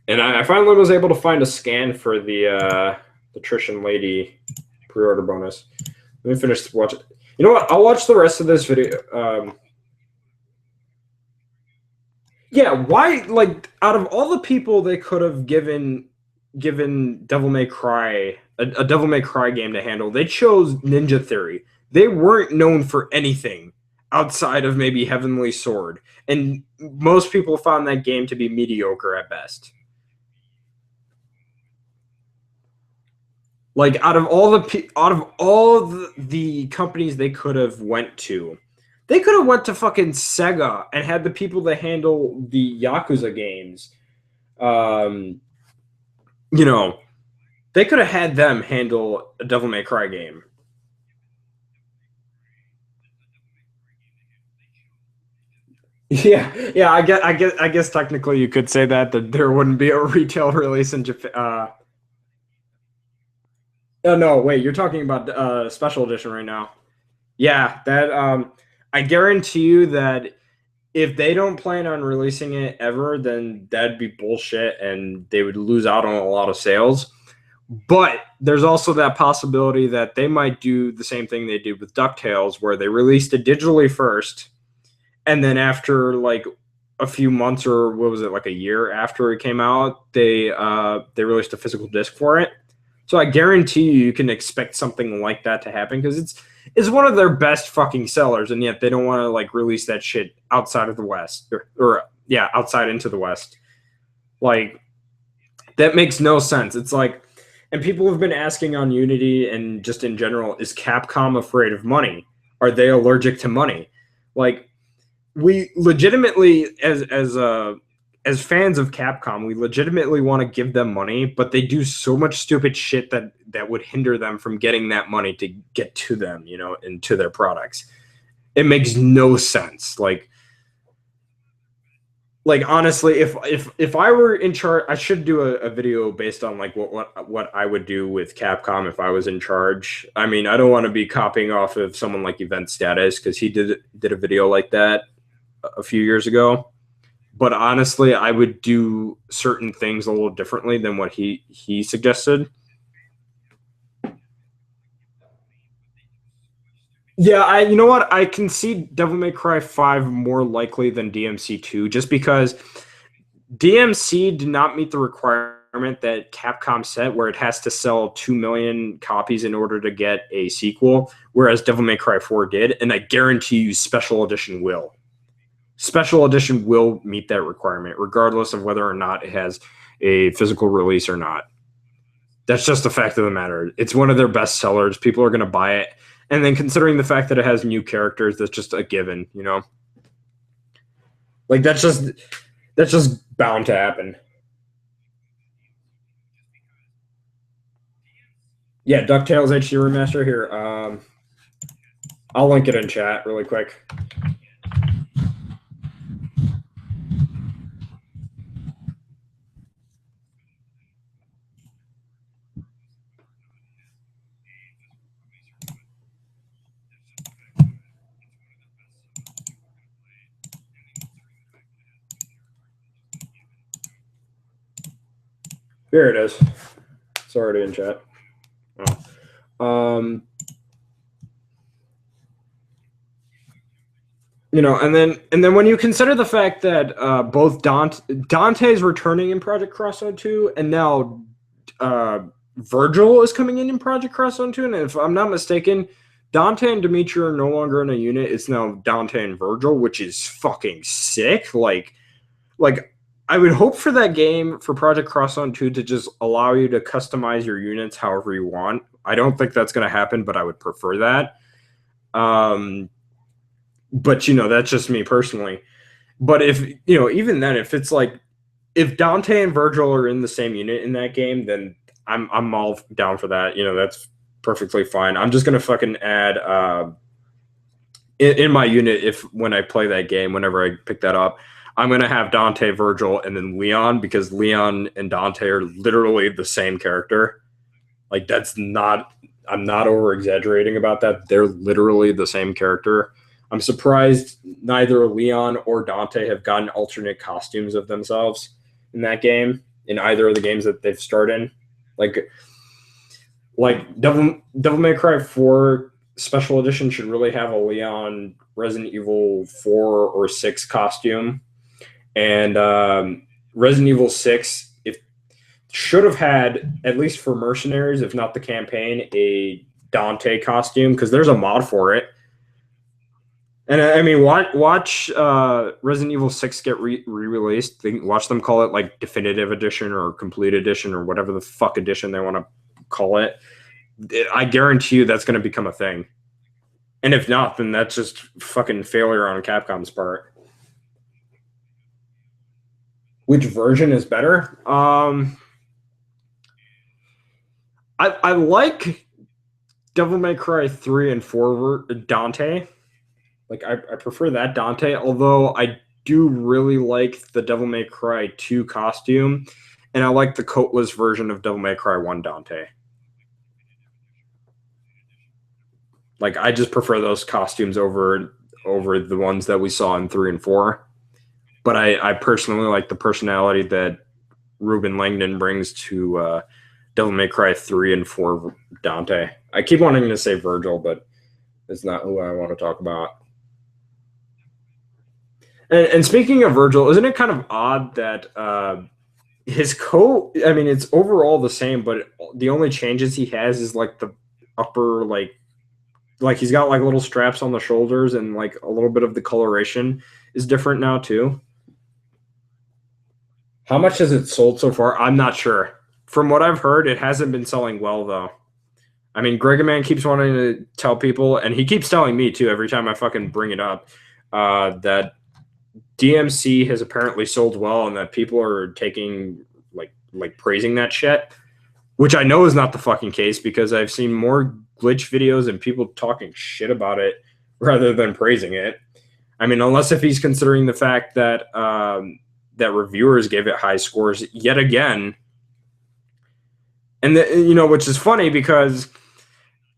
And I finally was able to find a scan for the Nutrition Lady pre-order bonus. Let me finish watching. You know what? I'll watch the rest of this video. Yeah, why? Like, out of all the people they could have given Devil May Cry a Devil May Cry game to handle, they chose Ninja Theory. They weren't known for anything outside of maybe Heavenly Sword, and most people found that game to be mediocre at best. Like out of all the companies they could have went to, they could have went to fucking Sega and had the people that handle the Yakuza games. You know, they could have had them handle a Devil May Cry game. Yeah. I guess technically you could say that there wouldn't be a retail release in Japan. Oh no, wait, you're talking about special edition right now. Yeah, that I guarantee you that if they don't plan on releasing it ever, then that'd be bullshit and they would lose out on a lot of sales. But there's also that possibility that they might do the same thing they did with DuckTales, where they released it digitally first, and then after like a few months or what was it, like a year after it came out, they released a physical disc for it. So I guarantee you can expect something like that to happen because it's one of their best fucking sellers, and yet they don't want to like release that shit outside of the West or yeah, outside into the West. Like that makes no sense. It's like, and people have been asking on Unity and just in general, is Capcom afraid of money? Are they allergic to money? Like we legitimately as fans of Capcom, we legitimately want to give them money, but they do so much stupid shit that would hinder them from getting that money to get to them, you know, and to their products. It makes no sense. Like honestly, if I were in charge, I should do a video based on like what I would do with Capcom if I was in charge. I mean, I don't want to be copying off of someone like Event Status because he did a video like that a few years ago. But honestly, I would do certain things a little differently than what he suggested. Yeah, you know what? I can see Devil May Cry 5 more likely than DMC2 just because DMC did not meet the requirement that Capcom set where it has to sell 2 million copies in order to get a sequel, whereas Devil May Cry 4 did, and I guarantee you Special Edition will. Special Edition will meet that requirement, regardless of whether or not it has a physical release or not. That's just the fact of the matter. It's one of their best sellers. People are going to buy it. And then considering the fact that it has new characters, that's just a given, you know? Like that's just bound to happen. Yeah, DuckTales HD remaster here. I'll link it in chat really quick. Here it is. It's already in chat. Oh. You know, and then when you consider the fact that both Dante's returning in Project Crosszone 2, and now Vergil is coming in Project Crosszone 2, and if I'm not mistaken, Dante and Dimitri are no longer in a unit. It's now Dante and Vergil, which is fucking sick. Like I would hope for that game for Project Crosszone 2 to just allow you to customize your units however you want. I don't think that's going to happen, but I would prefer that. But you know, that's just me personally. But if you know, even then, if it's like if Dante and Vergil are in the same unit in that game, then I'm all down for that. You know, that's perfectly fine. I'm just gonna fucking add in my unit if when I play that game, whenever I pick that up, I'm gonna have Dante, Vergil, and then Leon, because Leon and Dante are literally the same character. Like that's not I'm not over exaggerating about that. They're literally the same character. I'm surprised neither Leon or Dante have gotten alternate costumes of themselves in that game, in either of the games that they've starred in. Like Devil May Cry 4 Special Edition should really have a Leon Resident Evil 4 or 6 costume. And Resident Evil 6 should have had, at least for Mercenaries, if not the campaign, a Dante costume, because there's a mod for it. And I mean, watch Resident Evil 6 get re-released. Watch them call it like Definitive Edition or Complete Edition or whatever the fuck edition they want to call it. I guarantee you that's going to become a thing. And if not, then that's just fucking failure on Capcom's part. Which version is better? I like Devil May Cry 3 and 4 Dante. Like I prefer that Dante, although I do really like the Devil May Cry 2 costume, and I like the coatless version of Devil May Cry 1 Dante. Like I just prefer those costumes over the ones that we saw in 3 and 4. But I personally like the personality that Ruben Langdon brings to Devil May Cry 3 and 4 Dante. I keep wanting to say Vergil, but it's not who I want to talk about. And speaking of Vergil, isn't it kind of odd that his coat, I mean, it's overall the same, but the only changes he has is like the upper, like he's got like little straps on the shoulders, and like a little bit of the coloration is different now too. How much has it sold so far? I'm not sure. From what I've heard, it hasn't been selling well though. I mean, Gregaman keeps wanting to tell people, and he keeps telling me too every time I fucking bring it up, that DMC has apparently sold well, and that people are taking like praising that shit, which I know is not the fucking case, because I've seen more glitch videos and people talking shit about it rather than praising it. I mean, unless if he's considering the fact that that reviewers gave it high scores yet again, and you know, which is funny because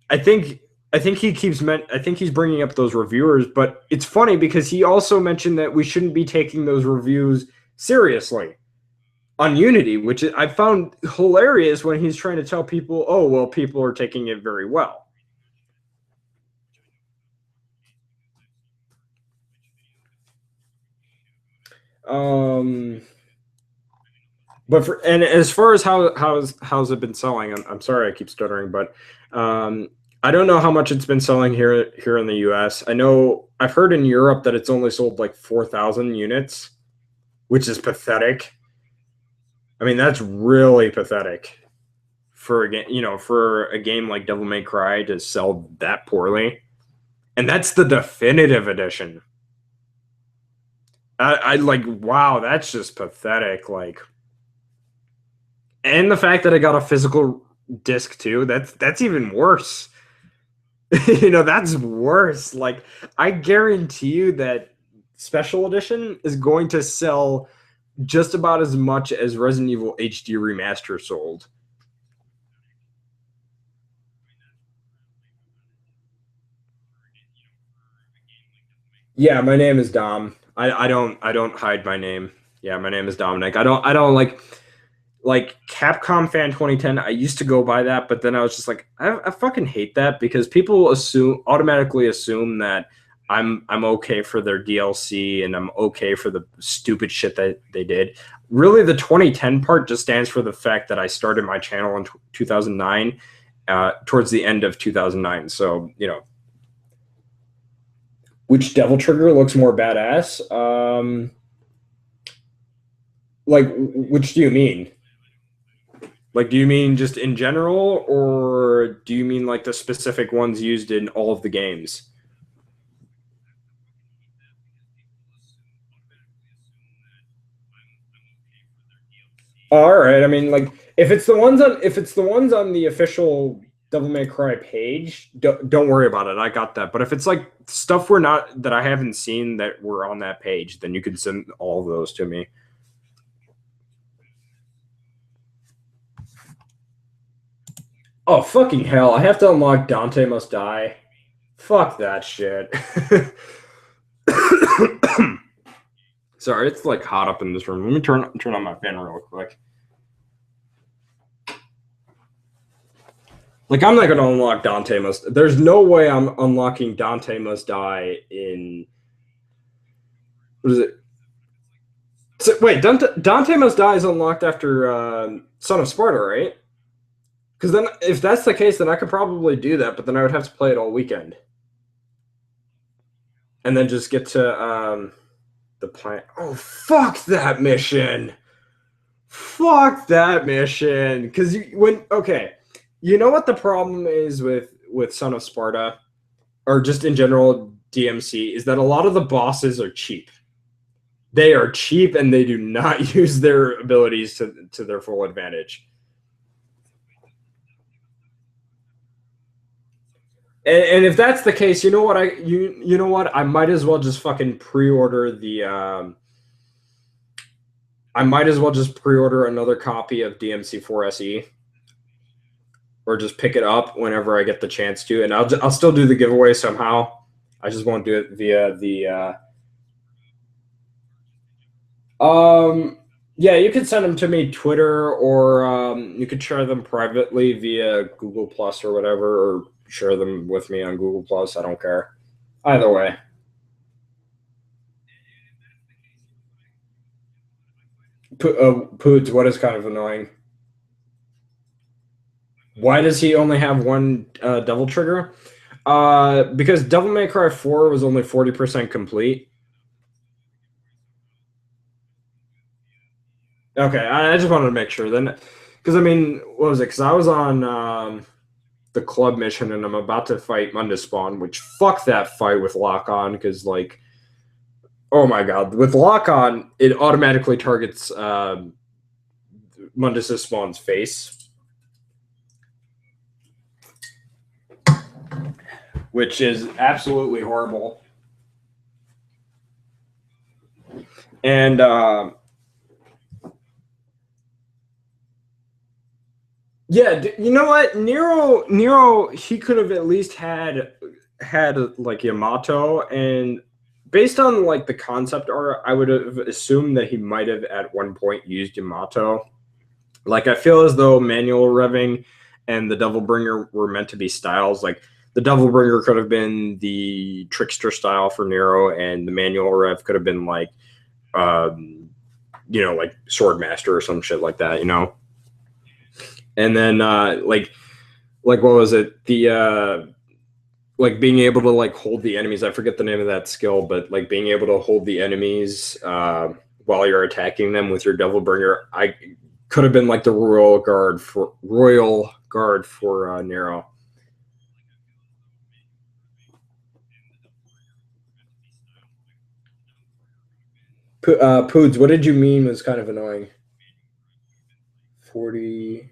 I think he's bringing up those reviewers, but it's funny because he also mentioned that we shouldn't be taking those reviews seriously on Unity, which I found hilarious when he's trying to tell people, oh, well, people are taking it very well. But and as far as how's it been selling, I'm sorry I keep stuttering, but I don't know how much it's been selling here in the US. I know I've heard in Europe that it's only sold like 4,000 units, which is pathetic. I mean, that's really pathetic for a game, you know, for a game like Devil May Cry to sell that poorly. And that's the definitive edition. I like, wow, that's just pathetic. Like, and the fact that I got a physical disc too, that's even worse. You know, that's worse. Like, I guarantee you that special edition is going to sell just about as much as Resident Evil HD Remaster sold. Yeah, my name is Dom. I don't hide my name. Yeah, my name is Dominic. I don't like like Capcom Fan 2010. I used to go by that, but then I was just like, I fucking hate that because people automatically assume that I'm okay for their DLC and I'm okay for the stupid shit that they did. Really, the 2010 part just stands for the fact that I started my channel in 2009, towards the end of 2009. So, you know, which Devil Trigger looks more badass? Like, which do you mean? Like, do you mean just in general, or do you mean like the specific ones used in all of the games? All right. I mean, like, if it's the ones on the official Devil May Cry page, don't worry about it. I got that. But if it's like stuff we're not that I haven't seen that were on that page, then you can send all of those to me. Oh, fucking hell. I have to unlock Dante Must Die. Fuck that shit. Sorry, it's like hot up in this room. Let me turn on my fan real quick. Like, I'm not gonna unlock Dante Must. There's no way I'm unlocking Dante Must Die in. What is it? So, wait, Dante Must Die is unlocked after Son of Sparta, right? Because then, if that's the case, then I could probably do that, but then I would have to play it all weekend, and then just get to the planet. Oh, fuck that mission! Fuck that mission! Because okay, you know what the problem is with Son of Sparta, or just in general DMC, is that a lot of the bosses are cheap. They are cheap, and they do not use their abilities to their full advantage. And if that's the case, you know what you know what, I might as well just fucking pre-order the I might as well just pre-order another copy of DMC4SE, or just pick it up whenever I get the chance to, and I'll still do the giveaway somehow. I just won't do it via the yeah, you could send them to me Twitter, or you could share them privately via Google Plus or whatever, or share them with me on Google Plus. I don't care. Either way. Poods, what is kind of annoying? Why does he only have one Devil Trigger? Because Devil May Cry 4 was only 40% complete. Okay, I just wanted to make sure then, because I mean, what was it? Because I was on the club mission and I'm about to fight Mundus Spawn, which fuck that fight with lock on, because like, oh my god, with lock on it automatically targets Mundus Spawn's face, which is absolutely horrible. And yeah, you know what? Nero, he could have at least had like Yamato, and based on like the concept art, I would have assumed that he might have at one point used Yamato. Like, I feel as though manual revving and the Devil Bringer were meant to be styles. Like, the Devil Bringer could have been the trickster style for Nero, and the manual rev could have been like, you know, like Swordmaster or some shit like that, you know. And then like what was it? The like being able to like hold the enemies. I forget the name of that skill, but like being able to hold the enemies while you're attacking them with your Devil Bringer. I could have been like the Royal Guard for Nero. Poods, what did you mean was kind of annoying? 40.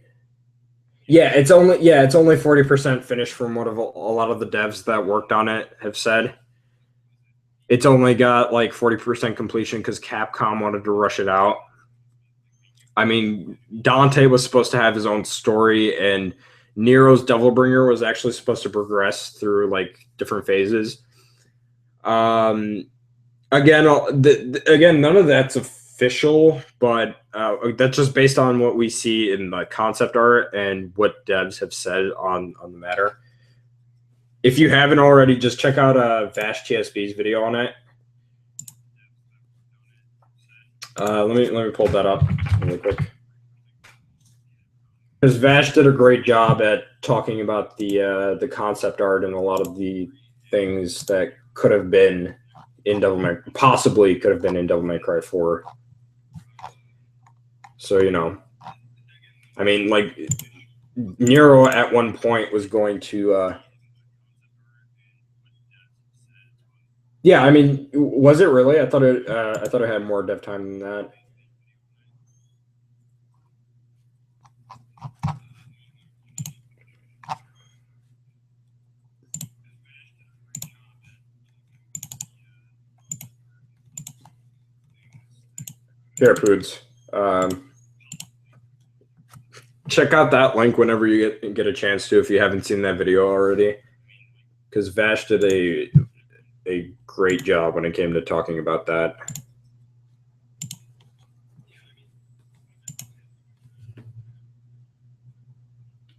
Yeah, it's only 40% finished from what a lot of the devs that worked on it have said. It's only got like 40% completion because Capcom wanted to rush it out. I mean, Dante was supposed to have his own story, and Nero's Devil Bringer was actually supposed to progress through like different phases. Again, again, none of that's official, but that's just based on what we see in the concept art and what devs have said on the matter. If you haven't already, just check out Vash TSB's video on it. Let me pull that up really quick. Because Vash did a great job at talking about the concept art and a lot of the things that could have been in possibly could have been in Devil May Cry 4. So, you know, I mean, like, Nero at one point was going to yeah, I mean, was it really? I thought it had more dev time than that. Here, Poods. Check out that link whenever you get a chance to, if you haven't seen that video already, because Vash did a great job when it came to talking about that.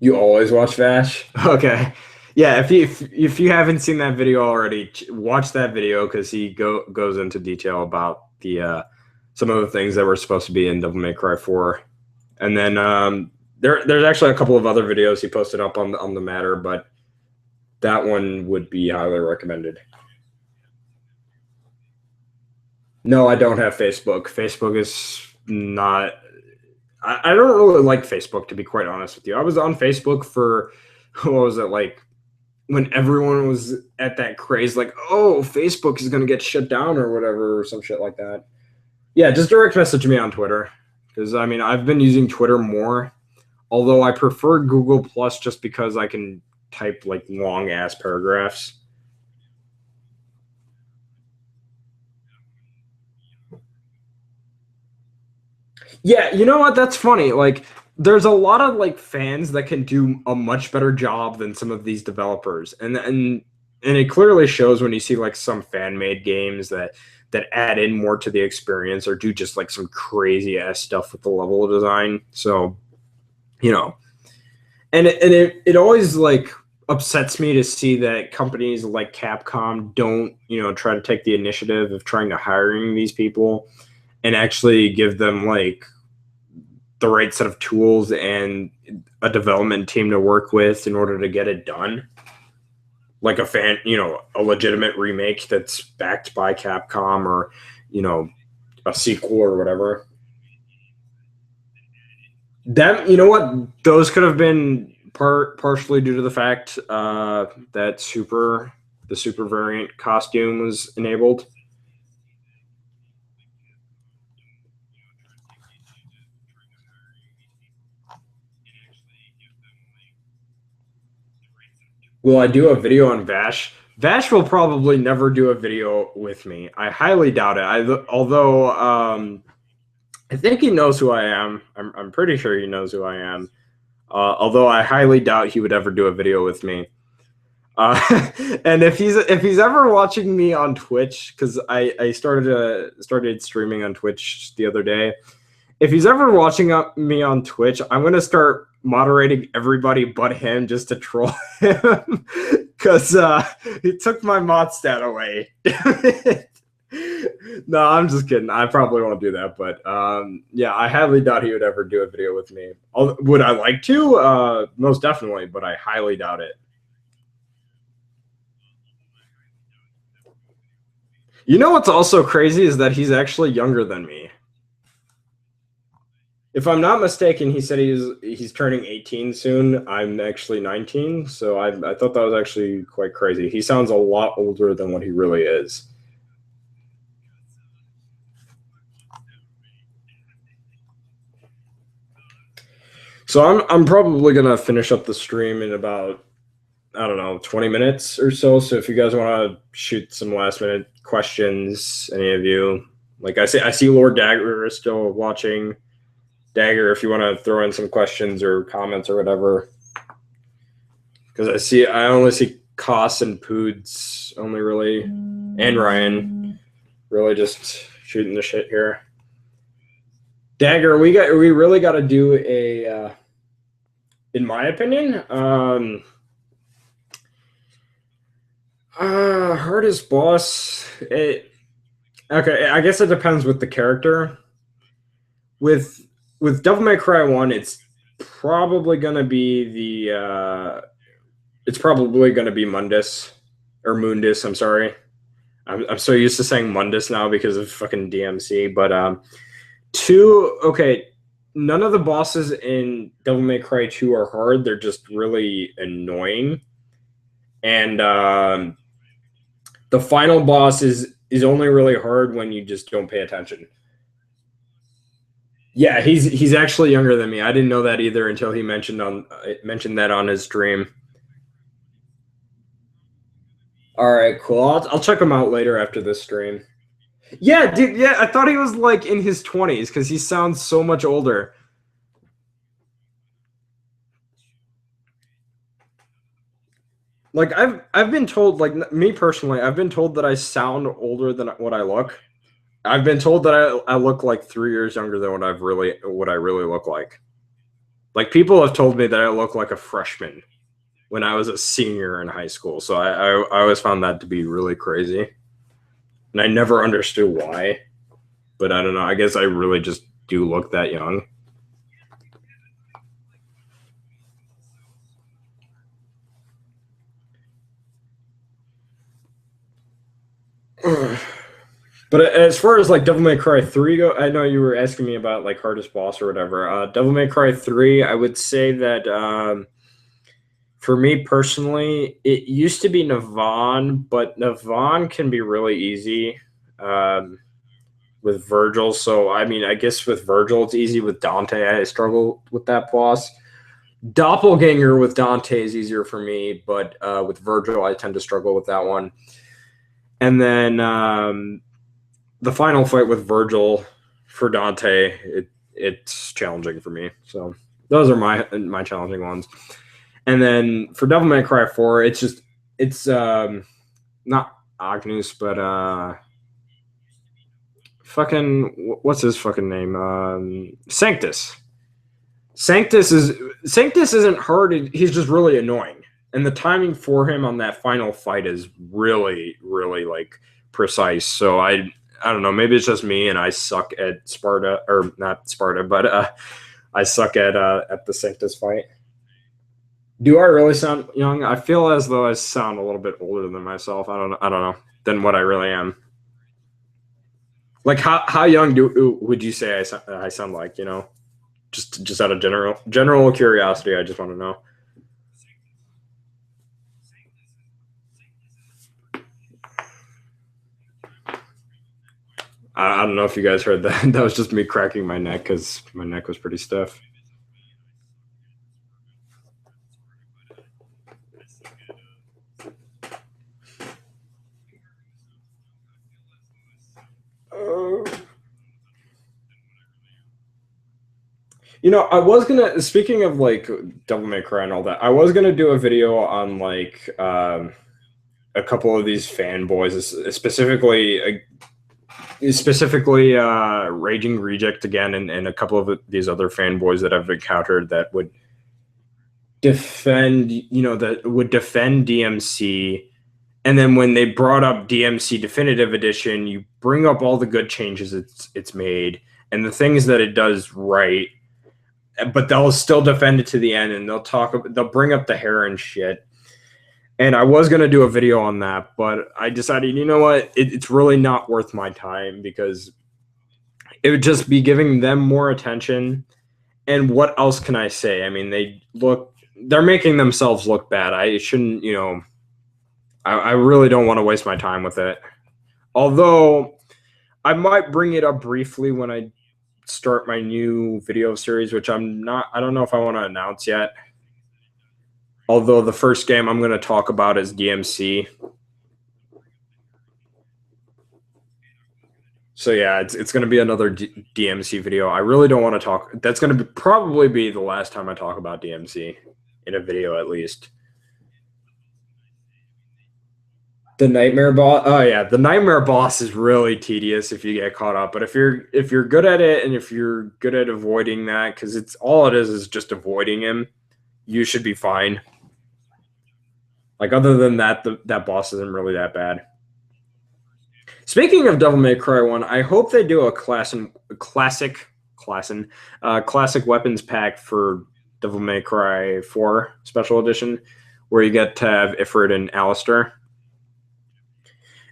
You always watch Vash? Okay. Yeah, if you haven't seen that video already, watch that video, because he goes into detail about the some of the things that were supposed to be in Devil May Cry 4. And then there's actually a couple of other videos he posted up on the matter, but that one would be highly recommended. No, I don't have Facebook. Facebook is not... I don't really like Facebook, to be quite honest with you. I was on Facebook for, what was it, like, when everyone was at that craze, like, oh, Facebook is going to get shut down or whatever, or some shit like that. Yeah, just direct message me on Twitter, because, I mean, I've been using Twitter more, although I prefer Google Plus just because I can type, like, long-ass paragraphs. Yeah, you know what? That's funny. Like, there's a lot of like fans that can do a much better job than some of these developers, and it clearly shows when you see like some fan-made games that add in more to the experience or do just like some crazy ass stuff with the level design. So, you know, and it always like upsets me to see that companies like Capcom don't, you know, try to take the initiative of trying to hiring these people and actually give them like the right set of tools and a development team to work with in order to get it done. Like a legitimate remake that's backed by Capcom, or, you know, a sequel or whatever. Them, you know what? Those could have been partially due to the fact that the super variant costume was enabled. Will I do a video on Vash? Vash will probably never do a video with me. I highly doubt it. Although I think he knows who I am. I'm pretty sure he knows who I am. Although I highly doubt he would ever do a video with me. And if he's ever watching me on Twitch, because I started streaming on Twitch the other day. If he's ever watching me on Twitch, I'm gonna start moderating everybody but him just to troll him, because he took my mod stat away. No, I'm just kidding. I probably won't do that, but yeah, I highly doubt he would ever do a video with me. Would I like to? Most definitely, but I highly doubt it. You know what's also crazy is that he's actually younger than me. If I'm not mistaken, he said he's turning 18 soon. I'm actually 19, so I thought that was actually quite crazy. He sounds a lot older than what he really is. So I'm probably gonna finish up the stream in about, I don't know, 20 minutes or so. So if you guys want to shoot some last minute questions, any of you, like I see Lord Dagger is still watching. Dagger, if you want to throw in some questions or comments or whatever, because I only see Koss and Poods only really, and Ryan really just shooting the shit here. Dagger, we really got to do a, in my opinion, hardest boss. Okay, I guess it depends with the character. With Devil May Cry 1, it's probably gonna be it's probably gonna be Mundus or Mundus. I'm sorry. I'm so used to saying Mundus now because of fucking DMC. But two, okay, none of the bosses in Devil May Cry 2 are hard. They're just really annoying. And the final boss is only really hard when you just don't pay attention. Yeah, he's actually younger than me. I didn't know that either until he mentioned that on his stream. All right, cool. I'll check him out later after this stream. Yeah, dude. Yeah, I thought he was like in his 20s because he sounds so much older. Like I've been told, like me personally, I've been told that I sound older than what I look. I've been told that I look like 3 years younger than what I really look like. Like people have told me that I look like a freshman when I was a senior in high school. So I always found that to be really crazy. And I never understood why. But I don't know. I guess I really just do look that young. But as far as like Devil May Cry 3 go, I know you were asking me about like hardest boss or whatever. Devil May Cry 3, I would say that for me personally, it used to be Navon, but Navon can be really easy with Vergil. So I mean, I guess with Vergil it's easy. With Dante, I struggle with that boss. Doppelganger with Dante is easier for me, but with Vergil, I tend to struggle with that one. And then the final fight with Vergil for Dante, it's challenging for me. So those are my challenging ones. And then for Devil May Cry 4, it's not Agnus, but fucking what's his fucking name? Sanctus. Sanctus isn't hard. He's just really annoying, and the timing for him on that final fight is really, really like precise. So I don't know. Maybe it's just me, and I suck at Sparta, or not Sparta, but I suck at the Sanctus fight. Do I really sound young? I feel as though I sound a little bit older than myself. I don't know than what I really am. Like how young would you say I sound like? You know, just out of general curiosity, I just want to know. I don't know if you guys heard that. That was just me cracking my neck because my neck was pretty stiff. You know, I was gonna, speaking of like Devil May Cry and all that, I was gonna do a video on like a couple of these fanboys, specifically Raging Reject again, and a couple of these other fanboys that I've encountered that would defend DMC. And then when they brought up DMC Definitive Edition, you bring up all the good changes it's made and the things that it does right, but they'll still defend it to the end, and they'll bring up the hair and shit. And I was gonna do a video on that, but I decided, you know what, it's really not worth my time because it would just be giving them more attention. And what else can I say? I mean, they're making themselves look bad. I shouldn't, I really don't want to waste my time with it. Although I might bring it up briefly when I start my new video series, which I don't know if I want to announce yet. Although the first game I'm going to talk about is DMC. So yeah, it's going to be another DMC video. I really don't want to talk. That's going to probably be the last time I talk about DMC in a video, at least. The nightmare boss. Oh yeah, the nightmare boss is really tedious if you get caught up. But if you're good at it and if you're good at avoiding that, because it's all it is just avoiding him, you should be fine. Like other than that, that boss isn't really that bad. Speaking of Devil May Cry 1, I hope they do a classic weapons pack for Devil May Cry 4 Special Edition, where you get to have Ifrit and Alistair.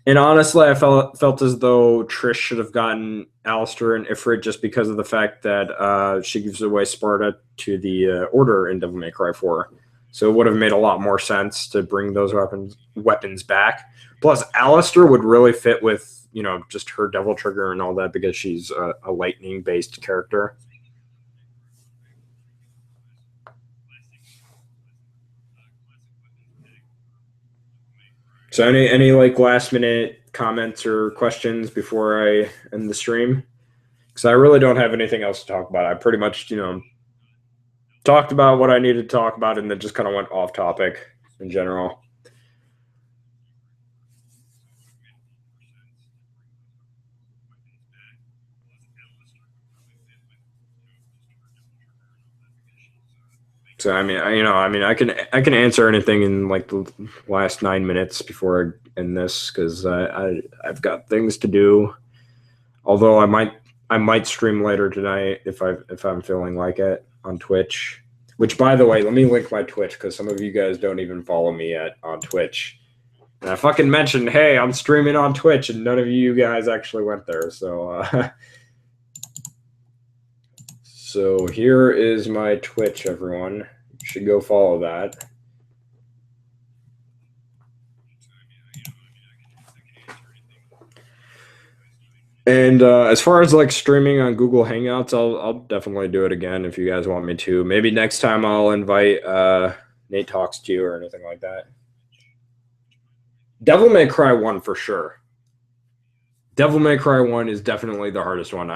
And honestly, I felt as though Trish should have gotten Alistair and Ifrit just because of the fact that she gives away Sparta to the Order in Devil May Cry 4. So it would have made a lot more sense to bring those weapons back. Plus, Alistair would really fit with, just her Devil Trigger and all that because she's a lightning-based character. So any like last-minute comments or questions before I end the stream? Because I really don't have anything else to talk about. I pretty much, talked about what I needed to talk about and then just kind of went off topic in general. So I can answer anything in like the last 9 minutes before I end this because I've got things to do. Although I might stream later tonight if I'm feeling like it on Twitch. Which, by the way, let me link my Twitch because some of you guys don't even follow me yet on Twitch. And I fucking mentioned, hey, I'm streaming on Twitch, and none of you guys actually went there. So, so here is my Twitch, everyone. You should go follow that. And as far as like streaming on Google Hangouts, I'll definitely do it again if you guys want me to. Maybe next time I'll invite Nate Talks to you or anything like that. Devil May Cry 1 for sure. Devil May Cry 1 is definitely the hardest one.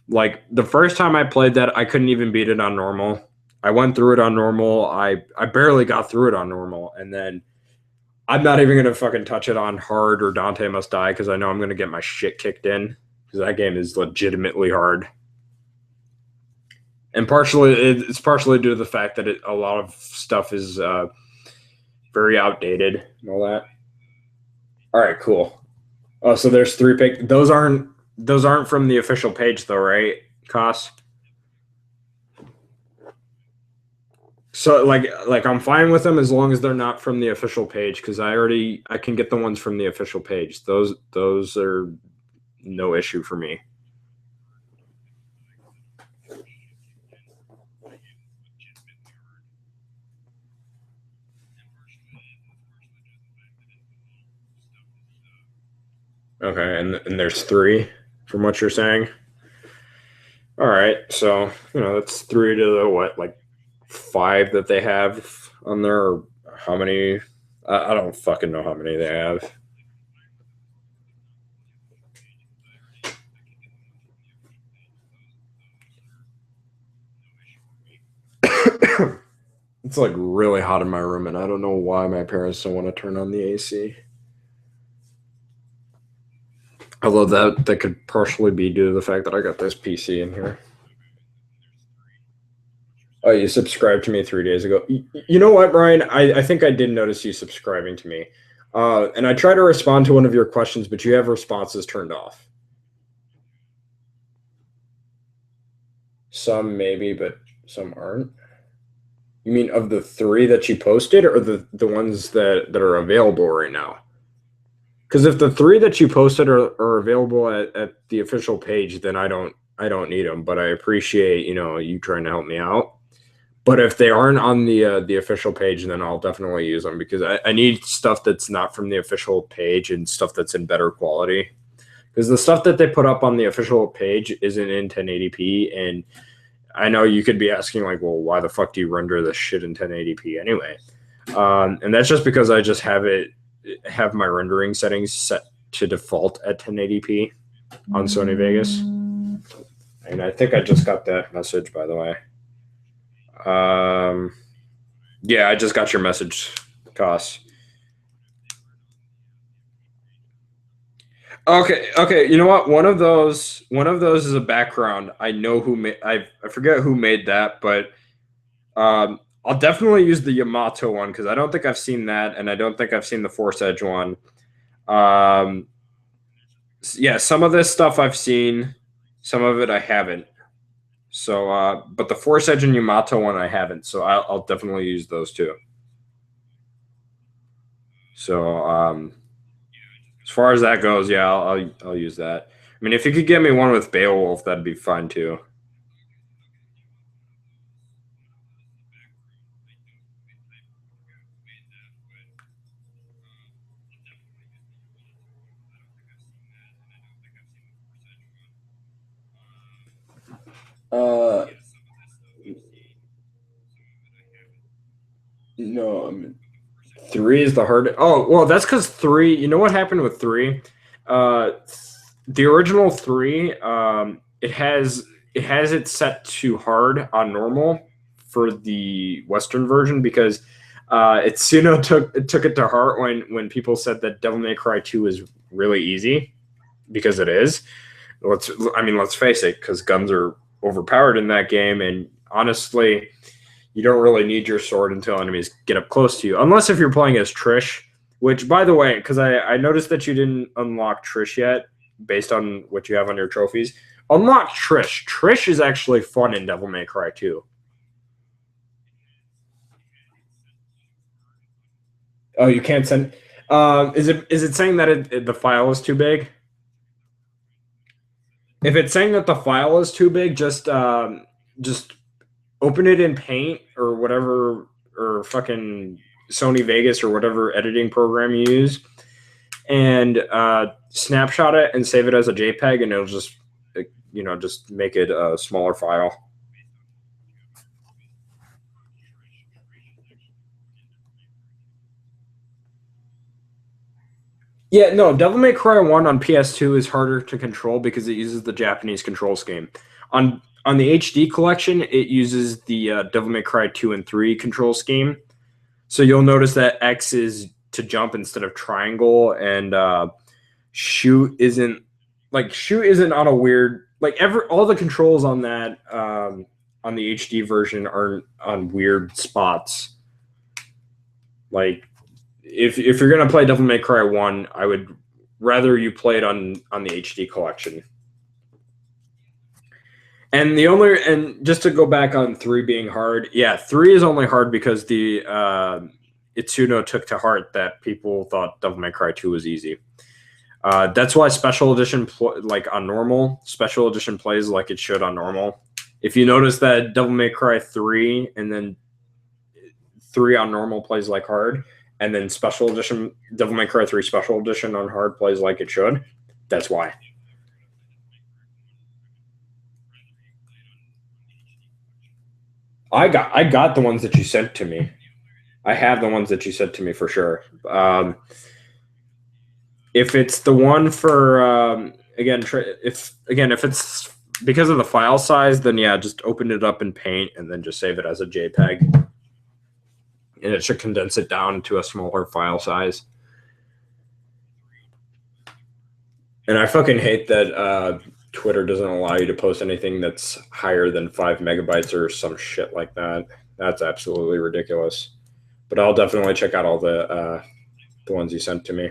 Like the first time I played that, I couldn't even beat it on normal. I went through it on normal. I barely got through it on normal, and then I'm not even gonna fucking touch it on hard or Dante Must Die because I know I'm gonna get my shit kicked in because that game is legitimately hard. And it's partially due to the fact that a lot of stuff is very outdated and all that. All right, cool. Oh, so there's 3 pick. Those aren't from the official page though, right? Koss? So like I'm fine with them as long as they're not from the official page because I can get the ones from the official page. Those are no issue for me. Okay, and there's 3 from what you're saying. All right, so that's 3 to the what, like 5 that they have on there. Or how many? I don't fucking know how many they have. It's like really hot in my room, and I don't know why my parents don't want to turn on the AC. Although that could partially be due to the fact that I got this PC in here. Oh, you subscribed to me 3 days ago. You know what, Brian? I think I did notice you subscribing to me. And I try to respond to one of your questions, but you have responses turned off. Some maybe, but some aren't. You mean of the 3 that you posted or the ones that are available right now? Because if the 3 that you posted are available at the official page, then I don't need them. But I appreciate you trying to help me out. But if they aren't on the official page, then I'll definitely use them because I need stuff that's not from the official page and stuff that's in better quality. Because the stuff that they put up on the official page isn't in 1080p, and I know you could be asking like, well, why the fuck do you render this shit in 1080p anyway? And that's just because I just have my rendering settings set to default at 1080p on Sony Vegas. And I think I just got that message, by the way. Yeah, I just got your message, Koss. Okay. You know what? One of those is a background. I know who made. I forget who made that, but I'll definitely use the Yamato one because I don't think I've seen that, and I don't think I've seen the Force Edge one. Um, yeah, some of this stuff I've seen, some of it I haven't. So, but the Force Edge and Yamato one I haven't. So I'll definitely use those two. So, as far as that goes, yeah, I'll use that. I mean, if you could get me one with Beowulf, that'd be fine too. Uh, no, I mean, three is the hard. Oh, well, that's because three. You know what happened with three? Uh, the original three, it has it set to hard on normal for the Western version because Itsuno took it to heart when people said that Devil May Cry 2 is really easy because it is. Let's face it, because guns are overpowered in that game, and honestly, you don't really need your sword until enemies get up close to you, unless if you're playing as Trish. Which, by the way, because I noticed that you didn't unlock Trish yet, based on what you have on your trophies. Unlock Trish. Trish is actually fun in Devil May Cry 2. Oh, you can't send. Is it saying that the file is too big? If it's saying that the file is too big, just open it in Paint or whatever, or fucking Sony Vegas or whatever editing program you use, and snapshot it and save it as a JPEG, and it'll just make it a smaller file. Yeah, no, Devil May Cry 1 on PS2 is harder to control because it uses the Japanese control scheme. On the HD collection, it uses the Devil May Cry 2 and 3 control scheme. So you'll notice that X is to jump instead of triangle, and shoot isn't on a weird, like, all the controls on that on the HD version are on weird spots. Like, if you're gonna play Devil May Cry 1, I would rather you play it on the HD collection. And just to go back on three being hard, yeah, three is only hard because the Itsuno took to heart that people thought Devil May Cry 2 was easy. That's why special edition, like on normal, special edition plays like it should on normal. If you notice that Devil May Cry 3 and then 3 on normal plays like hard, and then special edition Devil May Cry 3 special edition on hard plays like it should, that's why. I got the ones that you sent to me. I have the ones that you sent to me for sure. If it's the one for if it's because of the file size, then yeah, just open it up in Paint and then just save it as a JPEG, and it should condense it down to a smaller file size. And I fucking hate that Twitter doesn't allow you to post anything that's higher than 5 MB or some shit like that. That's absolutely ridiculous. But I'll definitely check out all the ones you sent to me.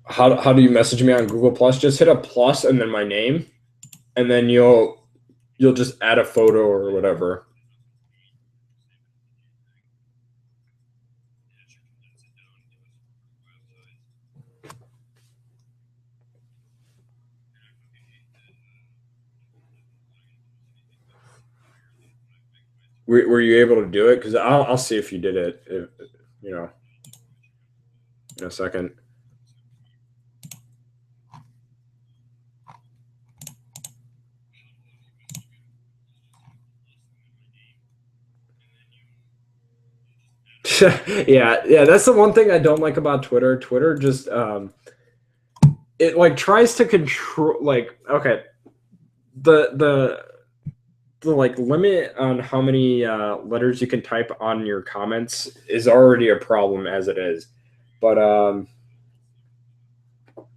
How do you message me on Google Plus? Just hit a plus and then my name, and then you'll just add a photo or whatever. Were you able to do it? Because I'll see if you did it. You know, in a second. Yeah. That's the one thing I don't like about Twitter. Twitter just it like tries to control. Like, okay, the like limit on how many letters you can type on your comments is already a problem as it is. But all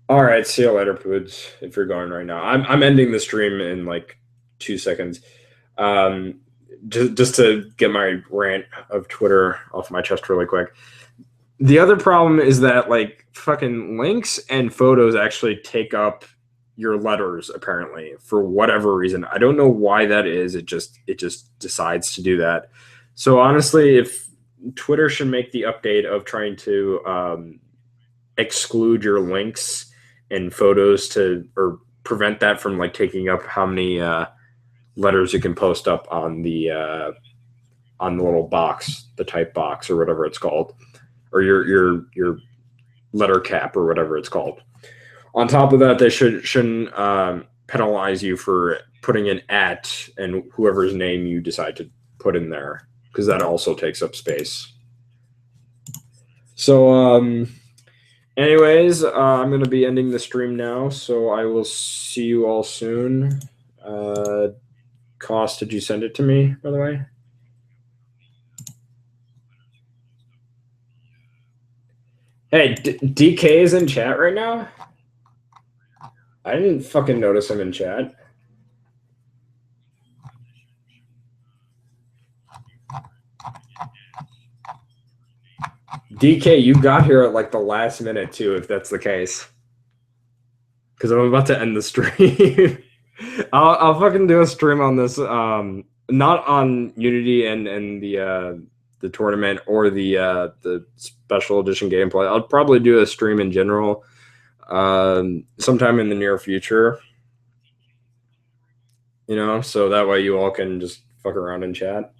right, see you later, Poods. If you're going right now, I'm ending the stream in like 2 seconds. Um, just to get my rant of Twitter off my chest really quick. The other problem is that like fucking links and photos actually take up your letters apparently for whatever reason. I don't know why that is. It just decides to do that. So honestly, if Twitter should make the update of trying to exclude your links and photos to or prevent that from like taking up how many letters you can post up on the little box, the type box or whatever it's called, or your letter cap or whatever it's called. On top of that, they shouldn't penalize you for putting an at and whoever's name you decide to put in there, because that also takes up space. So, anyways, I'm going to be ending the stream now, so I will see you all soon. Cost, did you send it to me, by the way? Hey, DK is in chat right now? I didn't fucking notice him in chat. DK, you got here at like the last minute too, if that's the case. Because I'm about to end the stream. I'll fucking do a stream on this. Not on Unity and the tournament or the special edition gameplay. I'll probably do a stream in general sometime in the near future. You know, so that way you all can just fuck around in chat.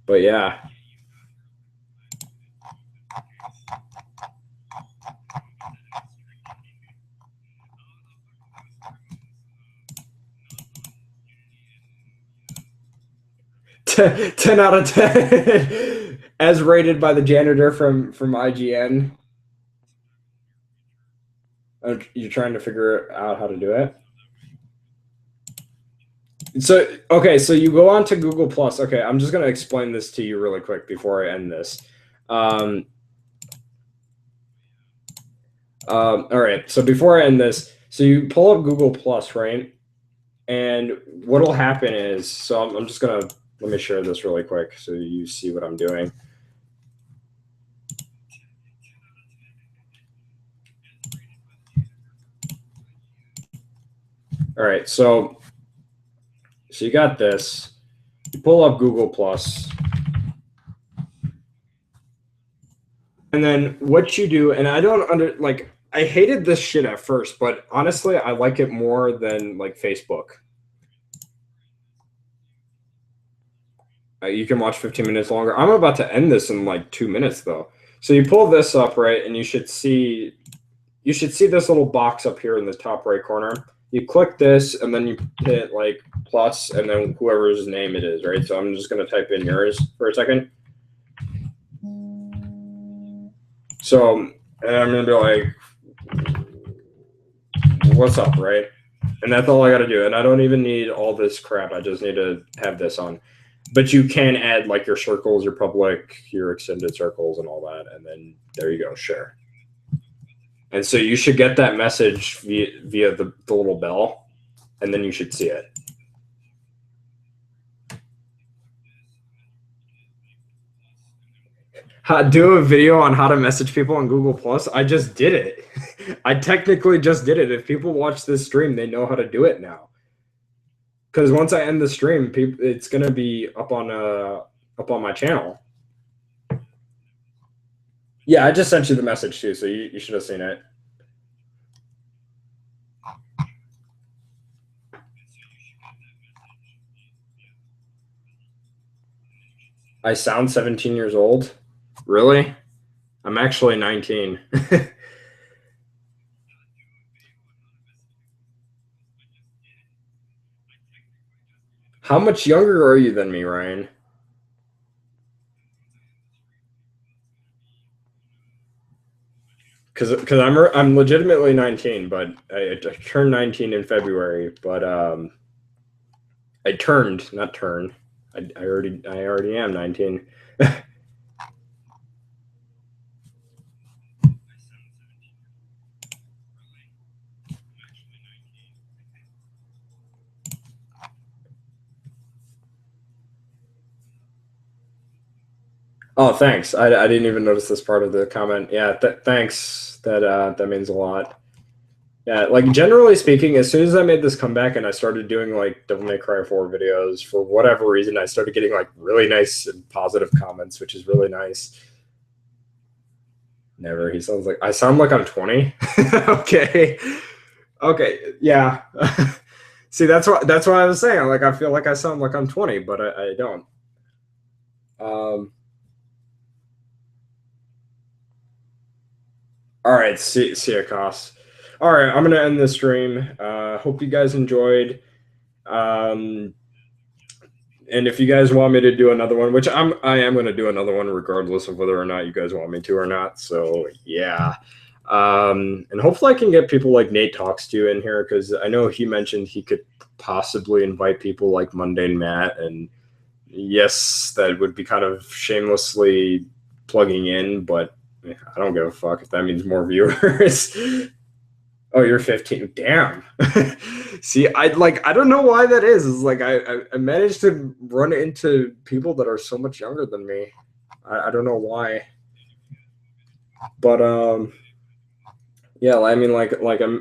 But yeah. Ten out of 10 as rated by the janitor from IGN. You're trying to figure out how to do it. So okay, so you go on to Google Plus. Okay, I'm just gonna explain this to you really quick before I end this. All right, so before I end this, so you pull up Google Plus, right? And what'll happen is, so I'm just gonna let me share this really quick so you see what I'm doing. All right, so you got this. You pull up Google Plus, and then what you do, and I don't I hated this shit at first, but honestly, I like it more than like Facebook. You can watch 15 minutes longer. I'm about to end this in like 2 minutes though. So you pull this up, right, and you should see this little box up here in the top right corner. You click this, and then you hit like plus, and then whoever's name it is, right? So I'm just gonna type in yours for a second. So, and I'm gonna be like, what's up, right? And that's all I gotta do. And I don't even need all this crap. I just need to have this on. But you can add like your circles, your public, your extended circles, and all that. And then there you go, share. And so you should get that message via the little bell, and then you should see it. Do a video on how to message people on Google Plus. I just did it. I technically just did it. If people watch this stream, they know how to do it now. Because once I end the stream, it's gonna be up on my channel. Yeah, I just sent you the message too, so you should have seen it. I sound 17 years old. Really? I'm actually 19. How much younger are you than me, Ryan? Because I'm legitimately 19, but I turned 19 in February. But I turned, not turn. I already am 19. Oh, thanks. I didn't even notice this part of the comment. Yeah, thanks. That means a lot. Yeah, like generally speaking, as soon as I made this comeback and I started doing like Devil May Cry 4 videos, for whatever reason, I started getting like really nice and positive comments, which is really nice. Never. He sounds like I sound like I'm 20. Okay. Okay. Yeah. See, that's why I was saying. Like I feel like I sound like I'm 20, but I don't. Um all right, see ya, Koss. All right, I'm gonna end the stream. Hope you guys enjoyed. Um and if you guys want me to do another one, which I am going to do another one regardless of whether or not you guys want me to or not. So yeah. And hopefully I can get people like Nate Talks to in here, because I know he mentioned he could possibly invite people like Mundane Matt, and yes, that would be kind of shamelessly plugging in, but I don't give a fuck if that means more viewers. Oh, you're 15. Damn. See, I don't know why that is. It's like I managed to run into people that are so much younger than me. I don't know why. But yeah, I mean like I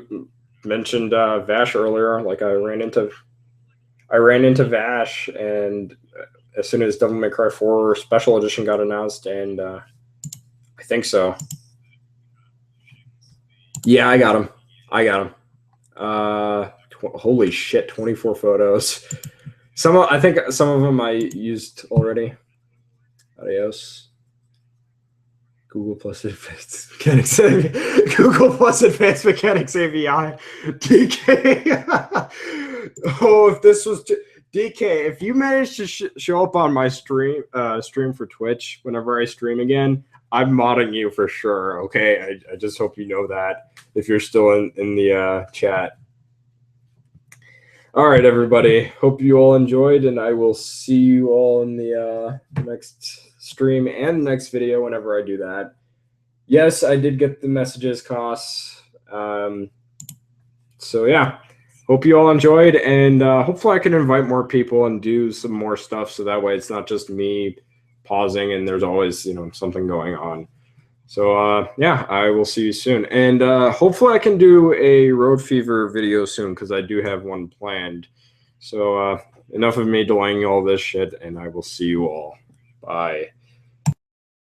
mentioned Vash earlier, like I ran into Vash, and as soon as Devil May Cry 4 Special Edition got announced, and I think so. Yeah, I got him. Holy shit, 24 photos. I think some of them I used already. Adios. Google Plus Advanced Mechanics Google Plus Advanced Mechanics AVI. DK. Oh, if this was DK, if you manage to show up on my stream for Twitch whenever I stream again, I'm modding you for sure. Okay, I just hope you know that if you're still in the chat. All right, everybody. Hope you all enjoyed, and I will see you all in the next stream and next video whenever I do that. Yes, I did get the messages, Koss. So yeah, hope you all enjoyed, and hopefully I can invite more people and do some more stuff, so that way it's not just me pausing and there's always something going on. So yeah, I will see you soon, and hopefully I can do a Road Fever video soon, because I do have one planned. So enough of me delaying all this shit, and I will see you all. Bye.